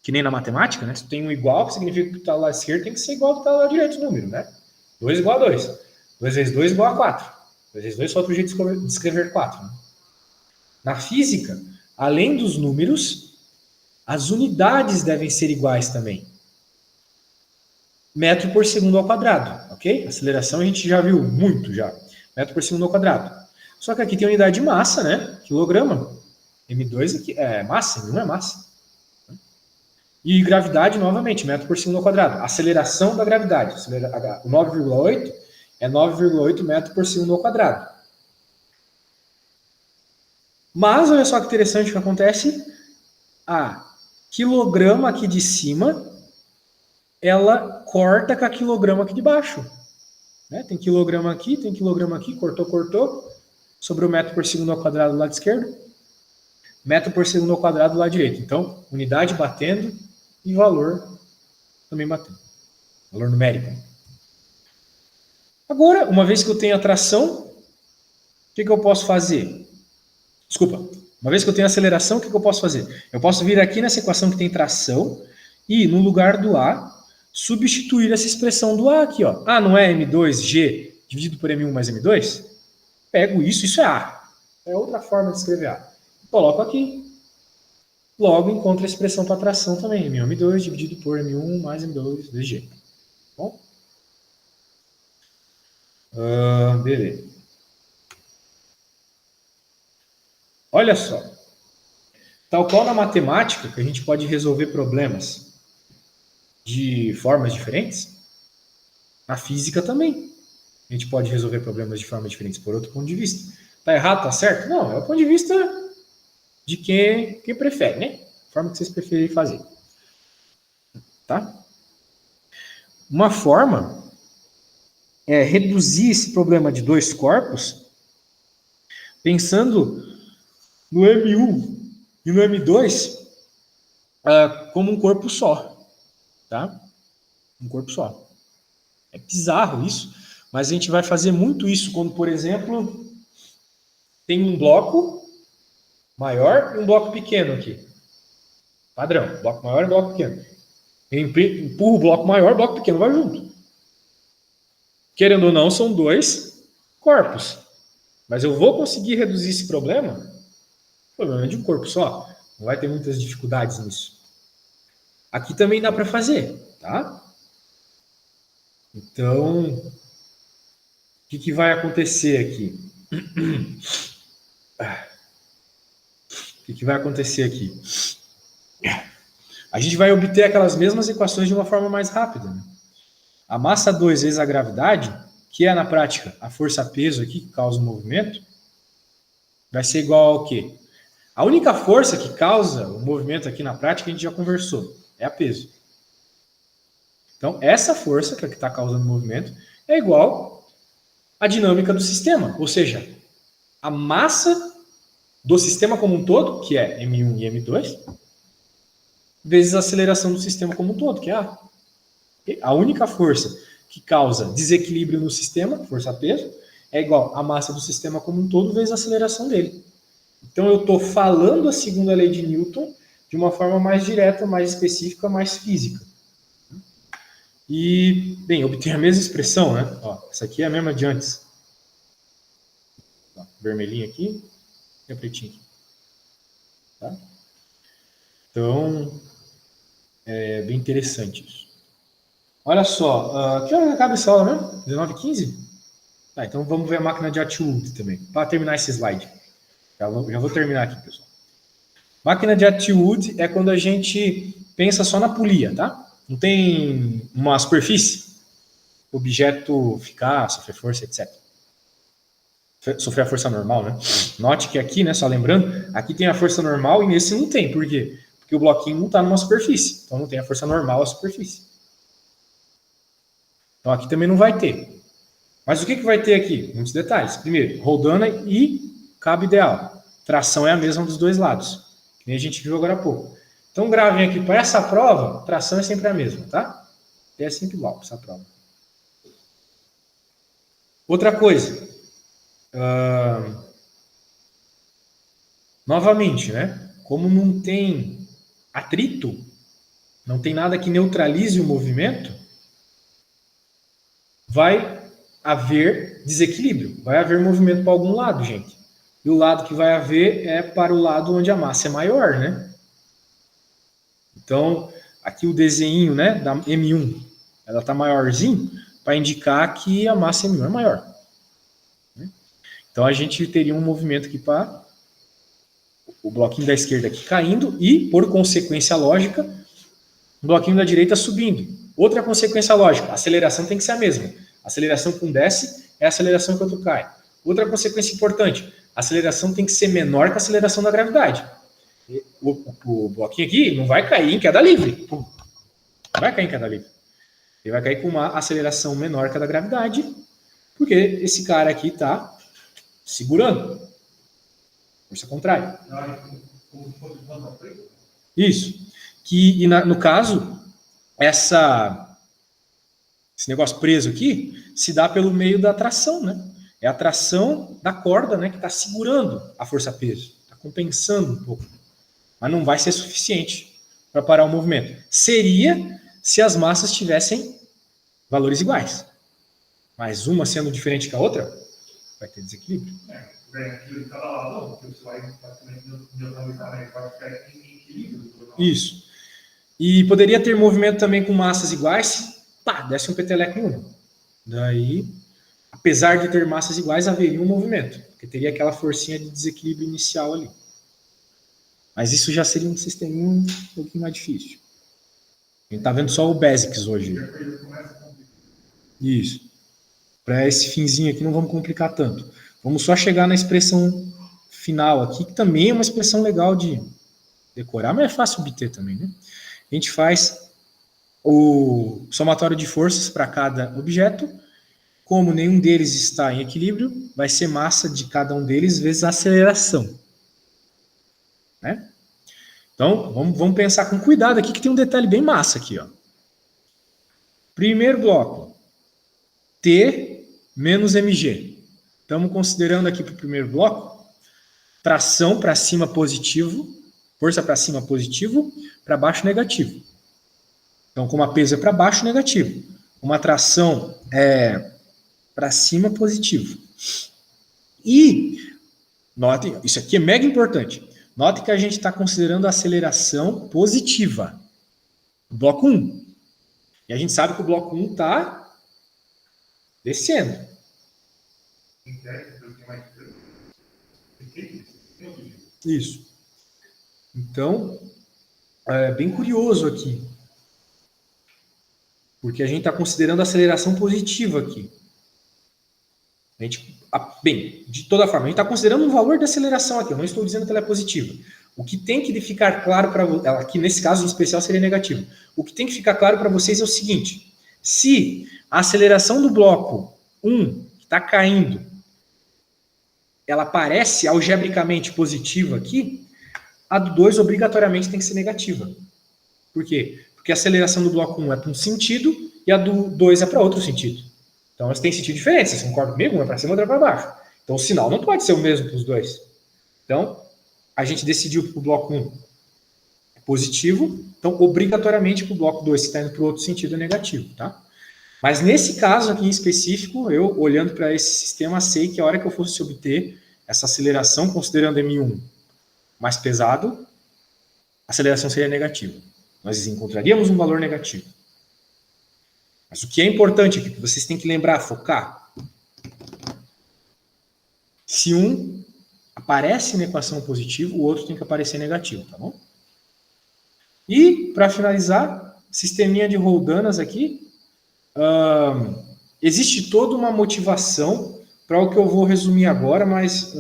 que nem na matemática, né? Se tem um igual, que significa que está do lado esquerdo tem que ser igual ao que está do lado direito o número, né? 2 igual a 2. 2 vezes 2 igual a 4. 2 vezes 2 é outro jeito de escrever 4. Né? Na física, além dos números, as unidades devem ser iguais também. Metro por segundo ao quadrado, ok? Aceleração a gente já viu muito já. Metro por segundo ao quadrado. Só que aqui tem unidade de massa, né? Quilograma. M2 aqui é massa, M1 é massa. E gravidade, novamente, metro por segundo ao quadrado. Aceleração da gravidade. O 9,8 é 9,8 metro por segundo ao quadrado. Mas, olha só que interessante o que acontece. A quilograma aqui de cima, ela corta com a quilograma aqui de baixo. Né? Tem quilograma aqui, cortou. Sobrou metro por segundo ao quadrado do lado esquerdo. Metro por segundo ao quadrado do lado direito. Então, unidade batendo e valor também batendo. Valor numérico. Agora, uma vez que eu tenho a tração, o que eu posso fazer? Desculpa. Uma vez que eu tenho aceleração, o que eu posso fazer? Eu posso vir aqui nessa equação que tem tração e, no lugar do A, substituir essa expressão do A aqui. Ó. A não é M2G dividido por M1 mais M2? Pego isso é A. É outra forma de escrever A. Coloco aqui. Logo, encontro a expressão para tração também. M1, M2 dividido por M1 mais M2 VG. Bom? Beleza. Olha só. Tal qual na matemática, que a gente pode resolver problemas de formas diferentes, na física também. A gente pode resolver problemas de formas diferentes por outro ponto de vista. Tá errado, tá certo? Não, é o ponto de vista de quem prefere, né? A forma que vocês preferirem fazer. Tá? Uma forma é reduzir esse problema de dois corpos pensando no M1 e no M2 como um corpo só. Tá? Um corpo só. É bizarro isso, mas a gente vai fazer muito isso quando, por exemplo, tem um bloco maior e um bloco pequeno aqui. Padrão, bloco maior e bloco pequeno. Eu empurro o bloco maior, o bloco pequeno vai junto. querendo ou não, são 2 corpos. Mas eu vou conseguir reduzir esse problema? O problema é de um corpo só. Não vai ter muitas dificuldades nisso. Aqui também dá para fazer, tá? Então, o que vai acontecer aqui? O que vai acontecer aqui? A gente vai obter aquelas mesmas equações de uma forma mais rápida, né? A massa 2 vezes a gravidade, que é na prática a força-peso aqui que causa o movimento, vai ser igual ao quê? A única força que causa o movimento aqui na prática, a gente já conversou, é a peso. Então, essa força que está causando o movimento é igual à dinâmica do sistema, ou seja, a massa do sistema como um todo, que é M1 e M2, vezes a aceleração do sistema como um todo, que é A. A única força que causa desequilíbrio no sistema, força-peso, é igual à massa do sistema como um todo vezes a aceleração dele. Então, eu estou falando a segunda lei de Newton de uma forma mais direta, mais específica, mais física. E, bem, obter a mesma expressão, né? Ó, essa aqui é a mesma de antes. Ó, vermelhinho aqui e a pretinha aqui. Tá? Então, é bem interessante isso. Olha só, que hora acaba essa aula mesmo? 19h15? Tá, então vamos ver a máquina de Atwood também, para terminar esse slide. Já vou terminar aqui, pessoal. Máquina de Atwood é quando a gente pensa só na polia, tá? Não tem uma superfície, o objeto ficar, sofrer força, etc. Sofrer a força normal, né? Note que aqui, né, só lembrando, aqui tem a força normal e nesse não tem. Por quê? Porque o bloquinho não está numa superfície, então não tem a força normal à superfície. Então aqui também não vai ter. Mas o que vai ter aqui? Muitos detalhes. Primeiro, roldana e cabo ideal. Tração é a mesma dos dois lados, que nem a gente viu agora há pouco. Então gravem aqui, para essa prova, tração é sempre a mesma, tá? É sempre igual essa prova. Outra coisa. Novamente, né? Como não tem atrito, não tem nada que neutralize o movimento, vai haver desequilíbrio, vai haver movimento para algum lado, gente. E o lado que vai haver é para o lado onde a massa é maior, né? Então, aqui o desenho, né, da M1, ela está maiorzinho para indicar que a massa M1 é maior. Então, a gente teria um movimento aqui para o bloquinho da esquerda aqui caindo e, por consequência lógica, o bloquinho da direita subindo. Outra consequência lógica, a aceleração tem que ser a mesma. A aceleração que um desce é a aceleração que o outro cai. Outra consequência importante, a aceleração tem que ser menor que a aceleração da gravidade. O bloquinho aqui não vai cair em queda livre. Não vai cair em queda livre. Ele vai cair com uma aceleração menor que a da gravidade, porque esse cara aqui está segurando. Força contrária. Isso. No caso, esse negócio preso aqui se dá pelo meio da tração, né? É a tração da corda, né, que está segurando a força-peso, está compensando um pouco. Mas não vai ser suficiente para parar o movimento. Seria se as massas tivessem valores iguais. Mas uma sendo diferente que a outra, vai ter desequilíbrio. Isso. E poderia ter movimento também com massas iguais, pá, desce um peteleco em uma. Daí, apesar de ter massas iguais, haveria um movimento, porque teria aquela forcinha de desequilíbrio inicial ali. Mas isso já seria um sisteminha um pouquinho mais difícil. A gente está vendo só o Basics hoje. Isso. Para esse finzinho aqui não vamos complicar tanto. Vamos só chegar na expressão final aqui, que também é uma expressão legal de decorar, mas é fácil obter também, né? A gente faz o somatório de forças para cada objeto. Como nenhum deles está em equilíbrio, vai ser massa de cada um deles vezes a aceleração. Né? Então, vamos pensar com cuidado aqui, que tem um detalhe bem massa aqui. Ó. Primeiro bloco, T menos mg. Estamos considerando aqui para o primeiro bloco, tração para cima positivo, força para cima positivo, para baixo negativo. Então, como a peso é para baixo, negativo. Uma tração é para cima positivo. E, notem, isso aqui é mega importante. Notem que a gente está considerando a aceleração positiva. Bloco 1. E a gente sabe que o bloco 1 está descendo. Isso. Então, é bem curioso aqui. Porque a gente está considerando a aceleração positiva aqui. Bem, de toda forma, a gente está considerando um valor de aceleração aqui. Eu não estou dizendo que ela é positiva. O que tem que ficar claro para vocês, aqui nesse caso em especial seria negativo. O que tem que ficar claro para vocês é o seguinte: se a aceleração do bloco 1, que está caindo, ela parece algebricamente positiva aqui, a do 2 obrigatoriamente tem que ser negativa. Por quê? Porque a aceleração do bloco 1 é para um sentido e a do 2 é para outro sentido. Então elas têm sentido diferente. Vocês concordam comigo? Uma é para cima, outra é para baixo. Então o sinal não pode ser o mesmo para os dois. Então, a gente decidiu que o bloco 1 é positivo, então obrigatoriamente para o bloco 2, que está indo para o outro sentido, é negativo, tá? Mas nesse caso aqui em específico, eu, olhando para esse sistema, sei que a hora que eu fosse obter essa aceleração, considerando M1 mais pesado, a aceleração seria negativa. Nós encontraríamos um valor negativo. Mas o que é importante aqui, que vocês têm que lembrar, focar. Se um aparece na equação positivo, o outro tem que aparecer negativo, tá bom? E, para finalizar, sisteminha de roldanas aqui. Existe toda uma motivação para o que eu vou resumir agora, mas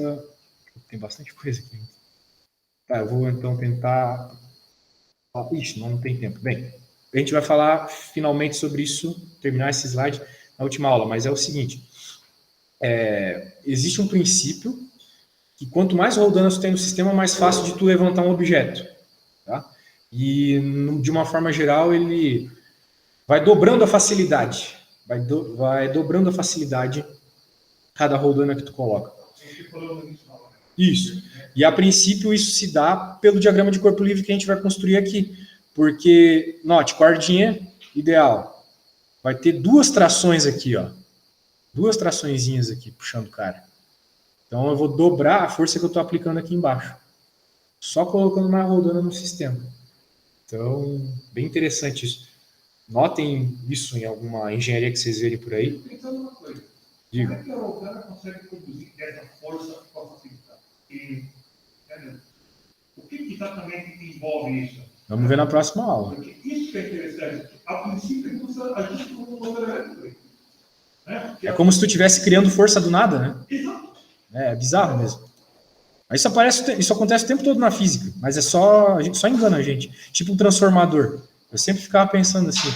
tem bastante coisa aqui. Tá, eu vou então tentar... Ixi, não tem tempo. Bem, a gente vai falar finalmente sobre isso, terminar esse slide na última aula, mas é o seguinte. Existe um princípio que quanto mais roldanas tu tem no sistema, mais fácil de tu levantar um objeto. Tá? E, de uma forma geral, ele vai dobrando a facilidade. Vai dobrando a facilidade cada roldana que tu coloca. Isso. E, a princípio, isso se dá pelo diagrama de corpo livre que a gente vai construir aqui. Porque, note, cordinha ideal. Vai ter duas trações aqui, ó. Duas traçõezinhas aqui, puxando o cara. Então, eu vou dobrar a força que eu estou aplicando aqui embaixo. Só colocando uma roldana no sistema. Então, bem interessante isso. Notem isso em alguma engenharia que vocês verem por aí. Pensando uma coisa. Diga. Como é que a roldana consegue produzir essa força com facilidade? O que exatamente envolve isso? Vamos ver na próxima aula. Porque isso que é interessante. A princípio, a gente não tem um motor elétrico. É como se tu estivesse criando força do nada, né? Exato. É bizarro mesmo. Mas isso acontece o tempo todo na física, mas a gente só engana a gente. Tipo um transformador. Eu sempre ficava pensando assim,